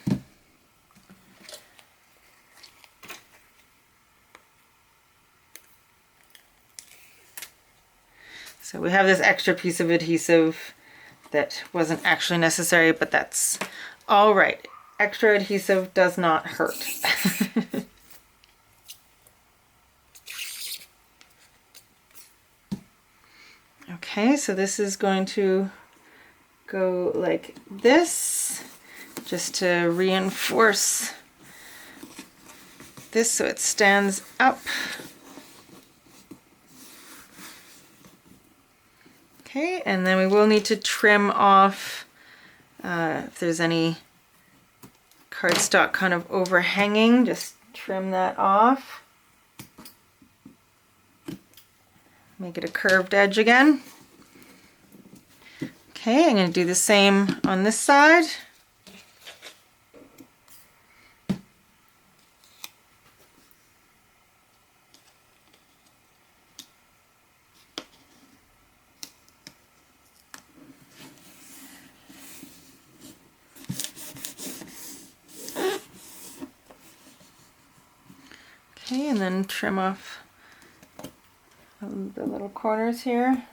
A: So we have this extra piece of adhesive that wasn't actually necessary, but that's all right. Extra adhesive does not hurt. Okay, so this is going to go like this, just to reinforce this so it stands up. Okay, and then we will need to trim off if there's any cardstock kind of overhanging, just trim that off. Make it a curved edge again. Okay, I'm going to do the same on this side. Okay, and then trim off the little corners here.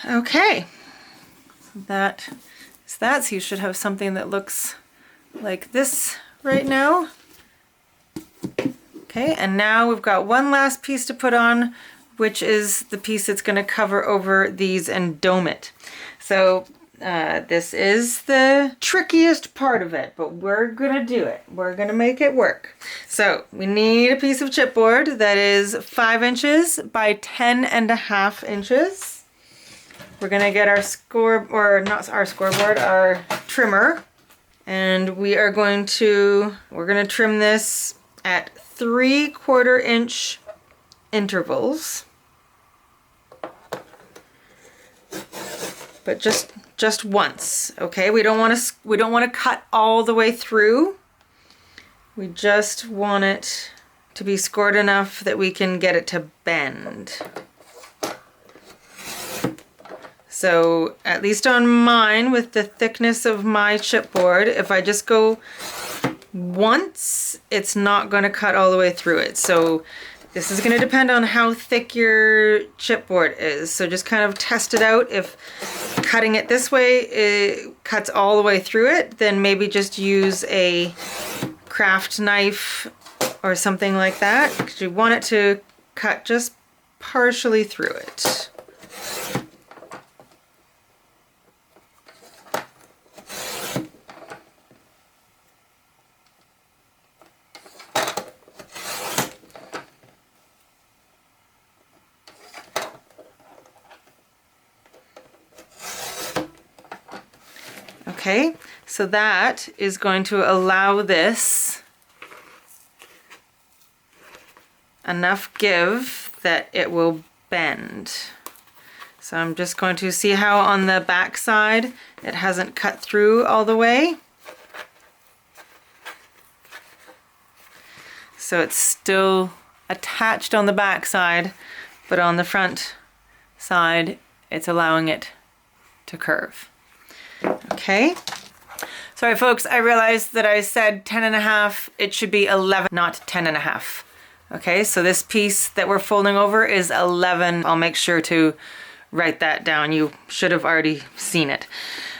A: Okay, that is that. So you should have something that looks like this right now. Okay, and now we've got one last piece to put on, which is the piece that's going to cover over these and dome it. So this is the trickiest part of it, but we're gonna do it. We're gonna make it work. So we need a piece of chipboard that is 5 inches by 10.5 inches. We're gonna get our our trimmer, and we're gonna trim this at 3/4 inch intervals, but just once, okay? We don't want to cut all the way through. We just want it to be scored enough that we can get it to bend. So at least on mine, with the thickness of my chipboard, if I just go once, it's not going to cut all the way through it. So this is going to depend on how thick your chipboard is. So just kind of test it out. If cutting it this way, it cuts all the way through it, then maybe just use a craft knife or something like that, because you want it to cut just partially through it. Okay, so that is going to allow this enough give that it will bend. So I'm just going to see how on the back side it hasn't cut through all the way. So it's still attached on the back side, but on the front side it's allowing it to curve. Okay. Sorry folks, I realized that I said 10.5. It should be 11, not 10.5. Okay, so this piece that we're folding over is 11. I'll make sure to write that down. You should have already seen it.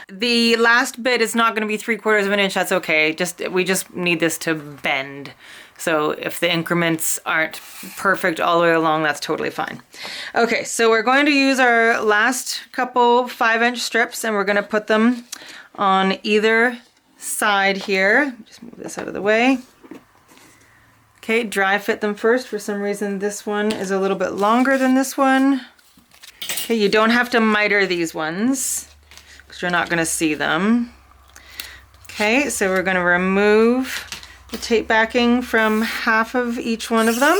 A: The last bit is not going to be 3/4 inch. That's okay. We just need this to bend. So if the increments aren't perfect all the way along, that's totally fine. Okay, so we're going to use our last couple 5-inch strips, and we're going to put them on either side here. Just move this out of the way. Okay, dry fit them first. For some reason, this one is a little bit longer than this one. Okay, you don't have to miter these ones because you're not going to see them. Okay, so we're going to remove the tape backing from half of each one of them,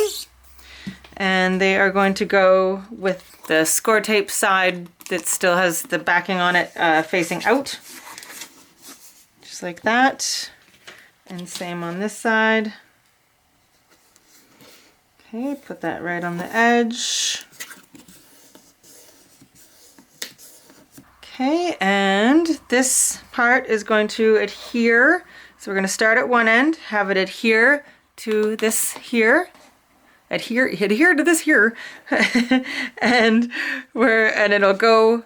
A: and they are going to go with the score tape side that still has the backing on it facing out, just like that, and same on this side. Okay, put that right on the edge. Okay, and this part is going to adhere. So we're going to start at one end, have it adhere to this here, adhere to this here, and it'll go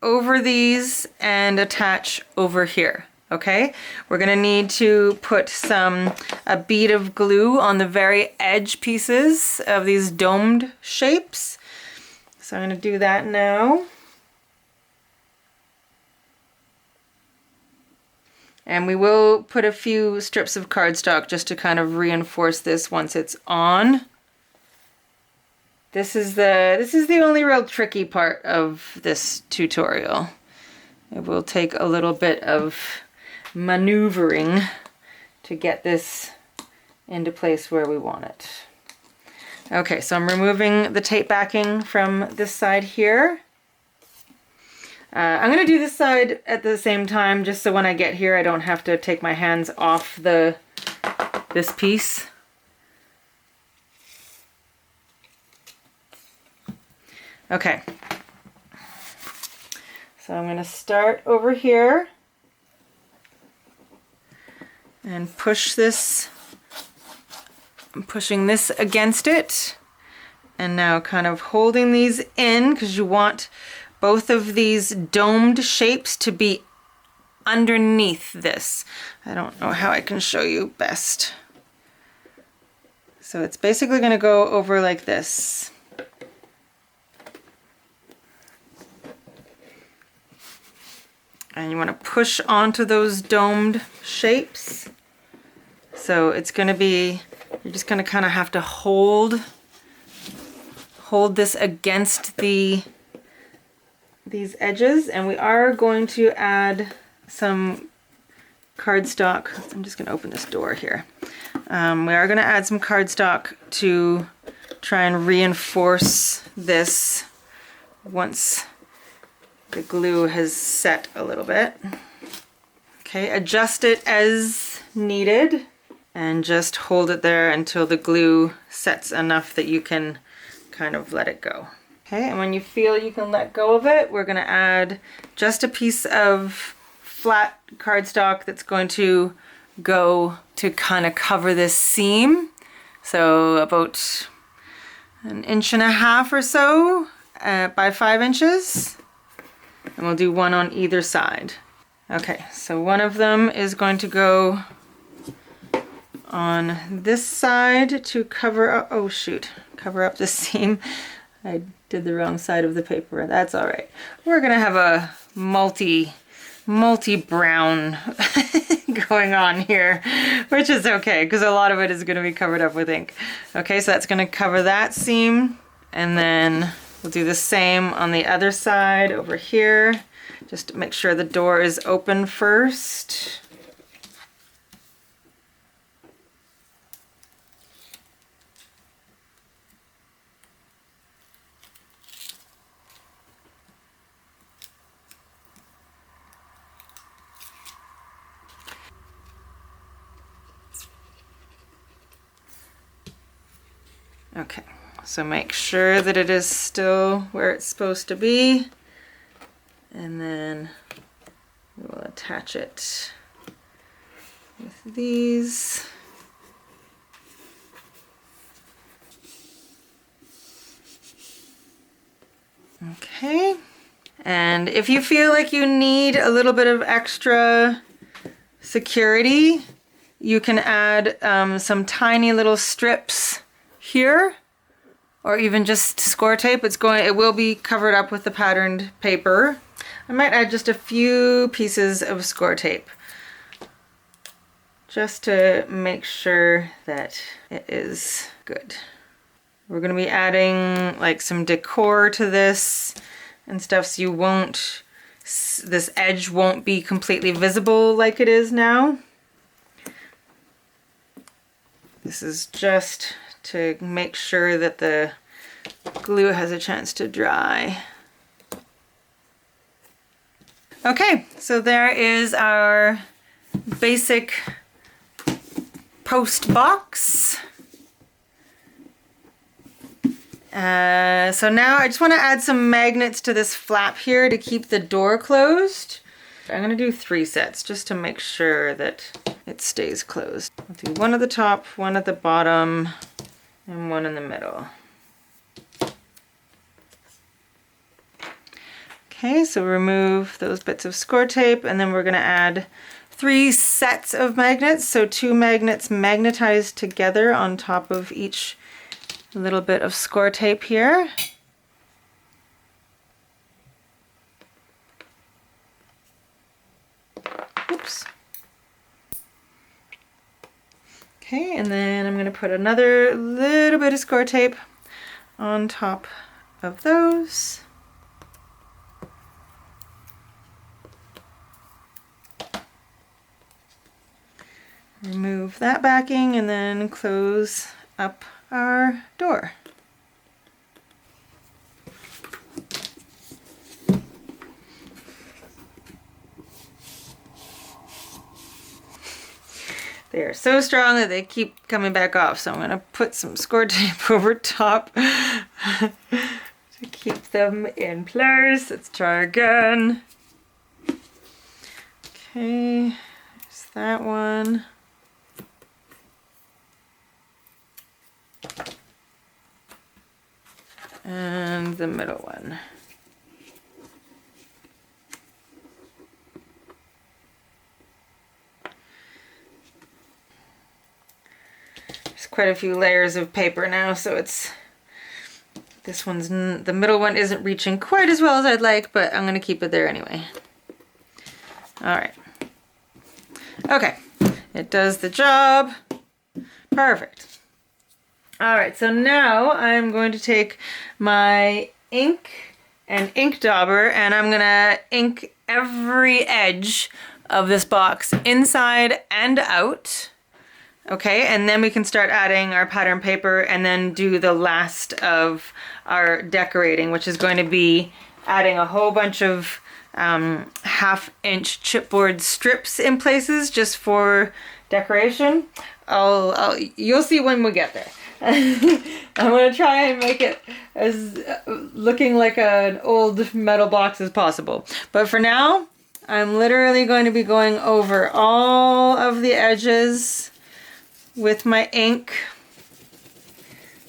A: over these and attach over here. Okay, we're going to need to put a bead of glue on the very edge pieces of these domed shapes. So I'm going to do that now. And we will put a few strips of cardstock just to kind of reinforce this once it's on. This is the only real tricky part of this tutorial. It will take a little bit of maneuvering to get this into place where we want it. Okay, so I'm removing the tape backing from this side here. I'm gonna do this side at the same time, just so when I get here I don't have to take my hands off this piece. Okay, so I'm gonna start over here and push this. I'm pushing this against it, and now kind of holding these in, because you want both of these domed shapes to be underneath this. I don't know how I can show you best. So it's basically going to go over like this. And you want to push onto those domed shapes. So it's going to be, you're just going to kind of have to hold this against these edges, and we are going to add some cardstock. I'm just going to open this door here. We are going to add some cardstock to try and reinforce this once the glue has set a little bit. Okay, adjust it as needed and just hold it there until the glue sets enough that you can kind of let it go. Okay, and when you feel you can let go of it, we're going to add just a piece of flat cardstock that's going to go to kind of cover this seam. So about 1.5 inches or so by 5 inches. And we'll do one on either side. Okay, so one of them is going to go on this side to cover up, oh shoot, cover up the seam. I did the wrong side of the paper. That's all right. We're gonna have a multi-brown going on here, which is okay because a lot of it is gonna be covered up with ink. Okay, so that's gonna cover that seam, and then we'll do the same on the other side over here. Just to make sure the door is open first. Okay, so make sure that it is still where it's supposed to be, and then we will attach it with these. Okay, and if you feel like you need a little bit of extra security, you can add some tiny little strips here, or even just score tape. It will be covered up with the patterned paper. I might add just a few pieces of score tape just to make sure that it is good. We're going to be adding like some decor to this and stuff, so this edge won't be completely visible like it is now. This is just to make sure that the glue has a chance to dry. Okay, so there is our basic post box. So now I just want to add some magnets to this flap here to keep the door closed. I'm going to do 3 sets just to make sure that it stays closed. I'll do one at the top, one at the bottom, and one in the middle. Okay, so remove those bits of score tape, and then we're going to add 3 sets of magnets. So 2 magnets magnetized together on top of each little bit of score tape here. Oops. Okay, and then I'm going to put another little bit of score tape on top of those. Remove that backing and then close up our door. They are so strong that they keep coming back off. So I'm going to put some score tape over top to keep them in place. Let's try again. Okay, there's that one. And the middle one. There's quite a few layers of paper now, so it's this one's the middle one isn't reaching quite as well as I'd like, but I'm gonna keep it there anyway. All right. Okay, it does the job. Perfect. All right, so now I'm going to take my ink and ink dauber, and I'm gonna ink every edge of this box inside and out. Okay, and then we can start adding our pattern paper and then do the last of our decorating, which is going to be adding a whole bunch of 1/2-inch chipboard strips in places just for decoration. You'll see when we get there. I'm going to try and make it as looking like an old metal box as possible. But for now, I'm literally going to be going over all of the edges with my ink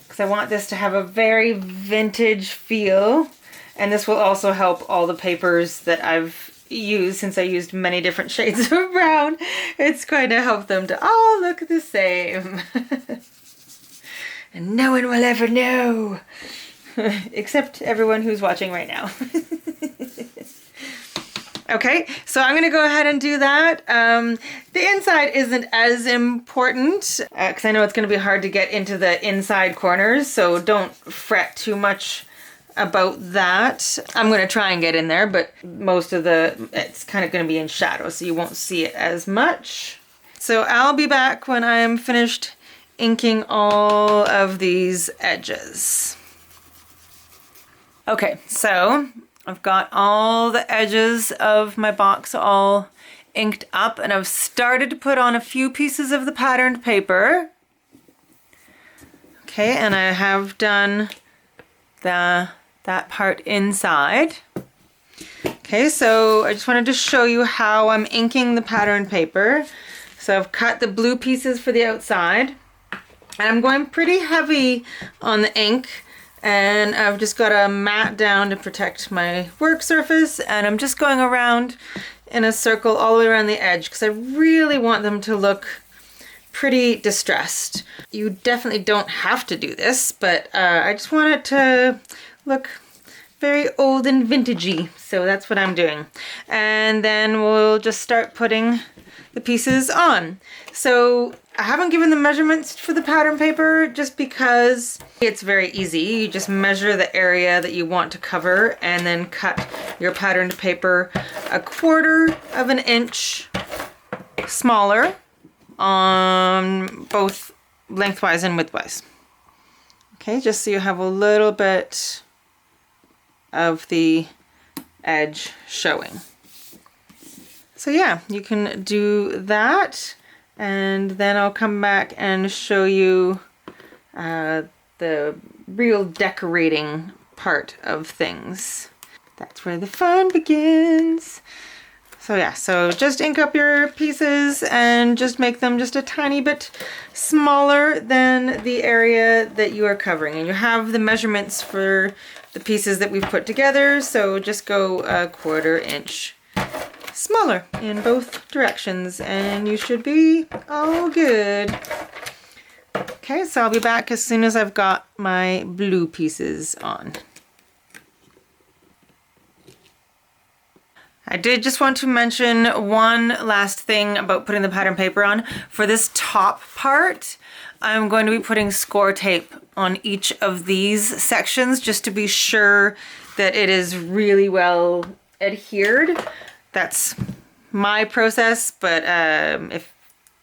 A: because I want this to have a very vintage feel. And this will also help all the papers that I've used, since I used many different shades of brown. It's going to help them to all look the same. And no one will ever know. Except everyone who's watching right now. Okay, so I'm gonna go ahead and do that. The inside isn't as important because I know it's gonna be hard to get into the inside corners, so don't fret too much about that. I'm gonna try and get in there, but most of it's kind of gonna be in shadow, so you won't see it as much. So I'll be back when I'm finished inking all of these edges. Okay, so I've got all the edges of my box all inked up, and I've started to put on a few pieces of the patterned paper. Okay, and I have done that part inside. Okay, so I just wanted to show you how I'm inking the patterned paper. So I've cut the blue pieces for the outside, and I'm going pretty heavy on the ink, and I've just got a mat down to protect my work surface, and I'm just going around in a circle all the way around the edge because I really want them to look pretty distressed. You definitely don't have to do this, but I just want it to look very old and vintagey, so that's what I'm doing. And then we'll just start putting the pieces on. So I haven't given the measurements for the pattern paper just because it's very easy. You just measure the area that you want to cover and then cut your patterned paper 1/4 of an inch smaller on both lengthwise and widthwise. Okay, just so you have a little bit of the edge showing. So yeah, you can do that, and then I'll come back and show you the real decorating part of things. That's where the fun begins. So yeah, so just ink up your pieces and just make them just a tiny bit smaller than the area that you are covering. And you have the measurements for the pieces that we've put together, so just go 1/4 inch smaller in both directions and you should be all good. Okay, so I'll be back as soon as I've got my blue pieces on. I did just want to mention one last thing about putting the pattern paper on. For this top part, I'm going to be putting score tape on each of these sections just to be sure that it is really well adhered. That's my process, but if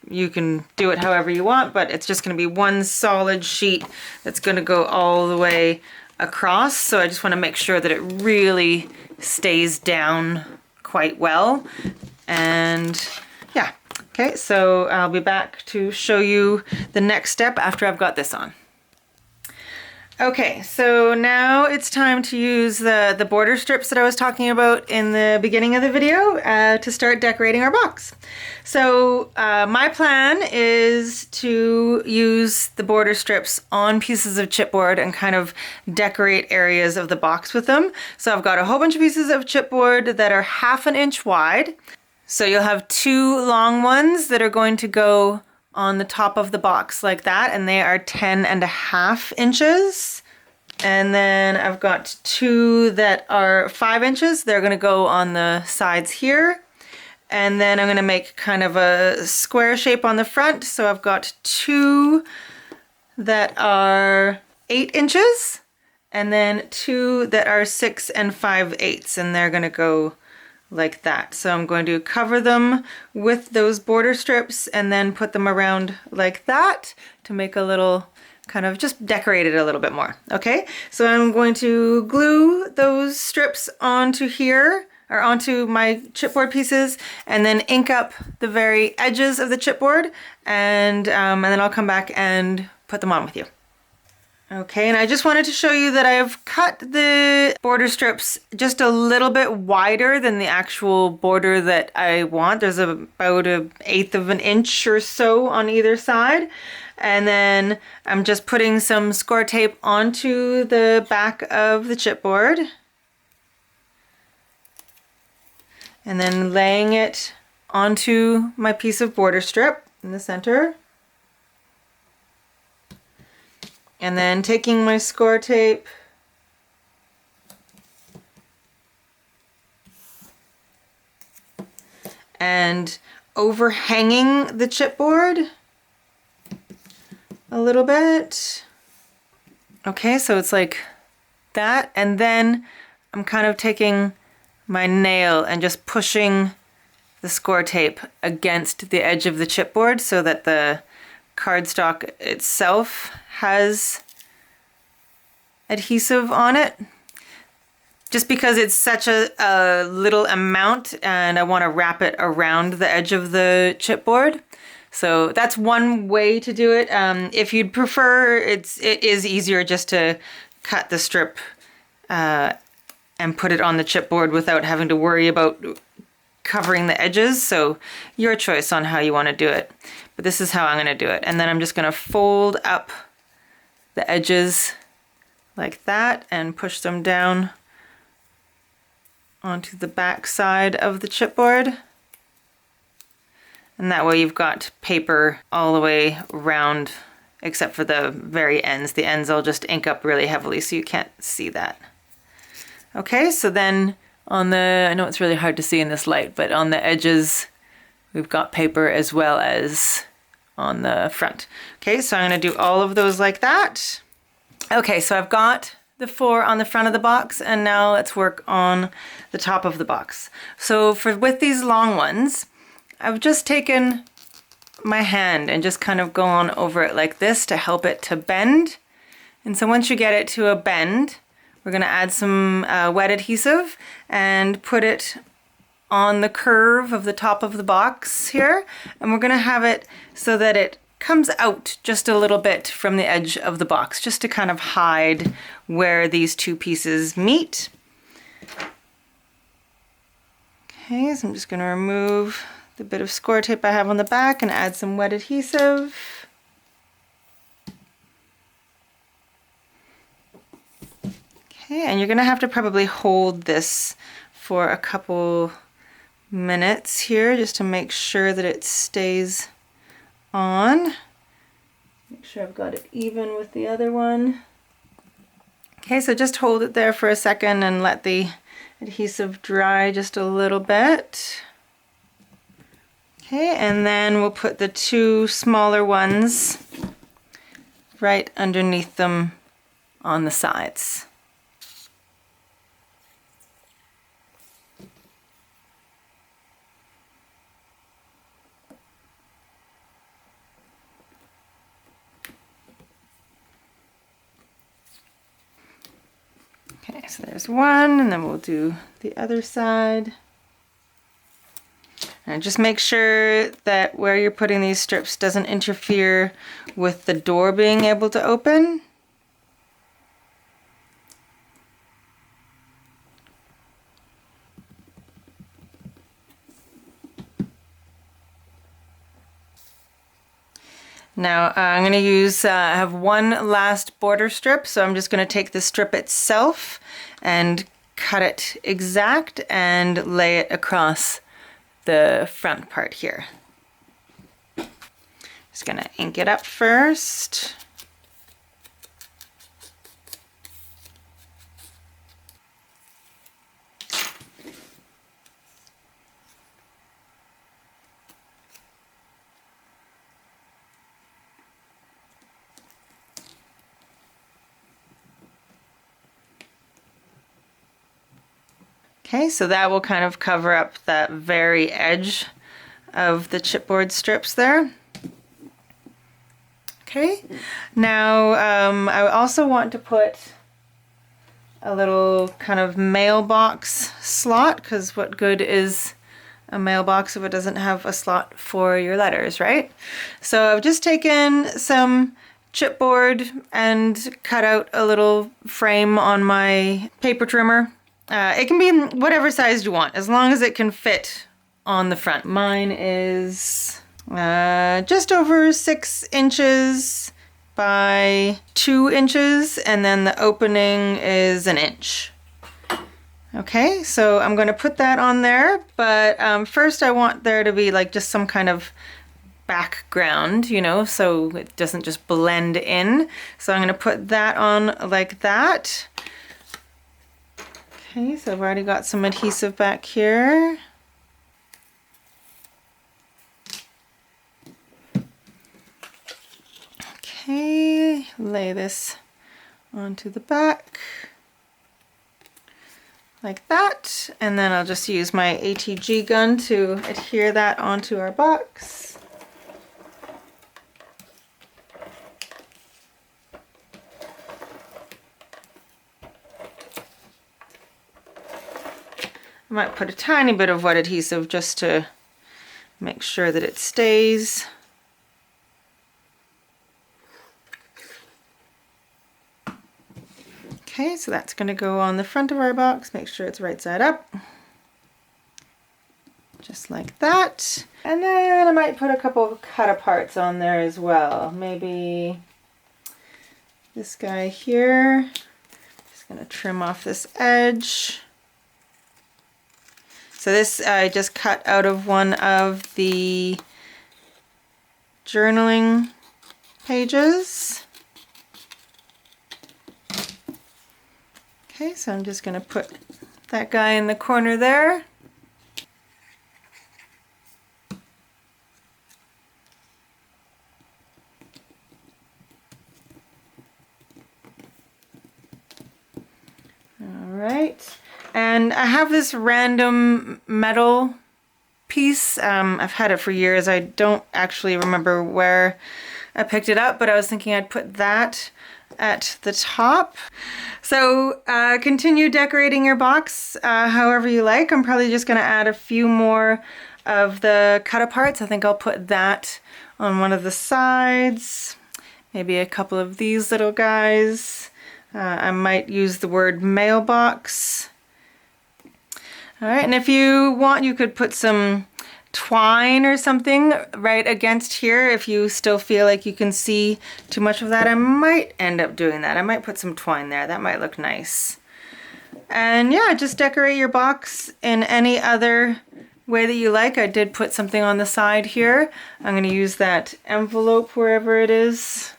A: you can do it however you want, but it's just going to be one solid sheet that's going to go all the way across. So I just want to make sure that it really stays down quite well. And yeah, Okay, so I'll be back to show you the next step after I've got this on. Okay, so now it's time to use the border strips that I was talking about in the beginning of the video to start decorating our box. So my plan is to use the border strips on pieces of chipboard and kind of decorate areas of the box with them. So I've got a whole bunch of pieces of chipboard that are 1/2 inch wide. So you'll have 2 long ones that are going to go on the top of the box like that, and they are 10.5 inches. And then I've got 2 that are 5 inches. They're gonna go on the sides here. And then I'm gonna make kind of a square shape on the front. So I've got 2 that are 8 inches, and then 2 that are 6 5/8, and they're gonna go like that. So I'm going to cover them with those border strips and then put them around like that to make a little kind of just decorate it a little bit more. Okay, so I'm going to glue those strips onto here or onto my chipboard pieces and then ink up the very edges of the chipboard, and then I'll come back and put them on with you. Okay, and I just wanted to show you that I've cut the border strips just a little bit wider than the actual border that I want. There's about 1/8 of an inch or so on either side. And then I'm just putting some score tape onto the back of the chipboard. And then laying it onto my piece of border strip in the center. And then taking my score tape and overhanging the chipboard a little bit. Okay, so it's like that, and then I'm kind of taking my nail and just pushing the score tape against the edge of the chipboard so that the cardstock itself has adhesive on it. Just because it's such a little amount and I want to wrap it around the edge of the chipboard. So that's one way to do it. If you'd prefer, it is easier just to cut the strip and put it on the chipboard without having to worry about covering the edges. So your choice on how you want to do it. But this is how I'm going to do it. And then I'm just going to fold up the edges like that and push them down onto the back side of the chipboard. And that way you've got paper all the way around except for the very ends. The ends I'll just ink up really heavily so you can't see that. Okay, so then on the, I know it's really hard to see in this light, but on the edges we've got paper as well as on the front. Okay, so I'm going to do all of those like that. Okay, so I've got the 4 on the front of the box, and now let's work on the top of the box. So with these long ones, I've just taken my hand and just kind of gone over it like this to help it to bend. And so once you get it to a bend, we're going to add some wet adhesive and put it on the curve of the top of the box here. And we're going to have it so that it comes out just a little bit from the edge of the box, just to kind of hide where these 2 pieces meet. Okay, so I'm just going to remove the bit of score tape I have on the back and add some wet adhesive. Okay, and you're going to have to probably hold this for a couple minutes here just to make sure that it stays on. Make sure I've got it even with the other one. Okay, so just hold it there for a second and let the adhesive dry just a little bit. Okay, and then we'll put the 2 smaller ones right underneath them on the sides. Okay, so there's one, and then we'll do the other side. And just make sure that where you're putting these strips doesn't interfere with the door being able to open. Now I'm going to use, I have one last border strip, so I'm just going to take the strip itself and cut it exact and lay it across the front part here. Just going to ink it up first. Okay, so that will kind of cover up that very edge of the chipboard strips there. Okay, now I also want to put a little kind of mailbox slot, because what good is a mailbox if it doesn't have a slot for your letters, right? So I've just taken some chipboard and cut out a little frame on my paper trimmer. It can be whatever size you want, as long as it can fit on the front. Mine is just over 6 inches by 2 inches, and then the opening is 1 inch. Okay, so I'm going to put that on there, but first I want there to be like just some kind of background, you know, so it doesn't just blend in. So I'm going to put that on like that. Okay, so I've already got some adhesive back here. Okay, lay this onto the back like that, and then I'll just use my ATG gun to adhere that onto our box. I might put a tiny bit of wet adhesive just to make sure that it stays. Okay, so that's going to go on the front of our box. Make sure it's right side up. Just like that. And then I might put a couple of cut-aparts on there as well. Maybe this guy here. Just going to trim off this edge. So this I just cut out of one of the journaling pages. Okay, so I'm just going to put that guy in the corner there. All right. And I have this random metal piece. I've had it for years. I don't actually remember where I picked it up, but I was thinking I'd put that at the top. So continue decorating your box however you like. I'm probably just going to add a few more of the cut-aparts. I think I'll put that on one of the sides. Maybe a couple of these little guys. I might use the word mailbox. All right, and if you want, you could put some twine or something right against here if you still feel like you can see too much of that. I might end up doing that. I might put some twine there. That might look nice. And yeah, just decorate your box in any other way that you like. I did put something on the side here. I'm going to use that envelope wherever it is,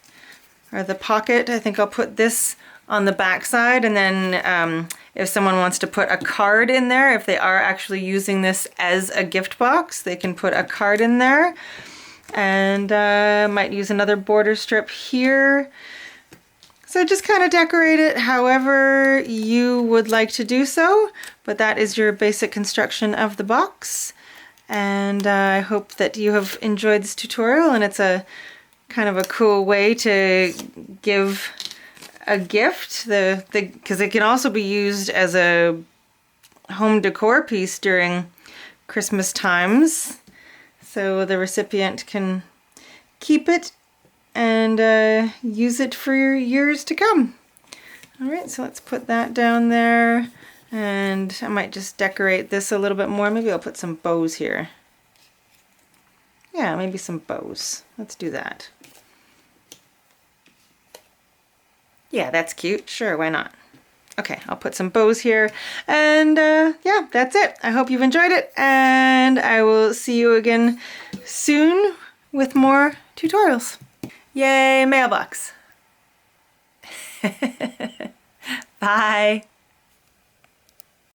A: or the pocket. I think I'll put this on the back side, and then if someone wants to put a card in there, if they are actually using this as a gift box, they can put a card in there. And might use another border strip here. So just kind of decorate it however you would like to do so, but that is your basic construction of the box. And I hope that you have enjoyed this tutorial, and it's a kind of a cool way to give a gift, because it can also be used as a home decor piece during Christmas times. so the recipient can keep it and use it for years to come. All right, so let's put that down there, and I might just decorate this a little bit more. Maybe I'll put some bows here. Yeah, maybe some bows. Let's do that. Yeah, that's cute. Sure, why not? Okay, I'll put some bows here, and yeah, that's it. I hope you've enjoyed it, and I will see you again soon with more tutorials. Yay, Mailbox! Bye!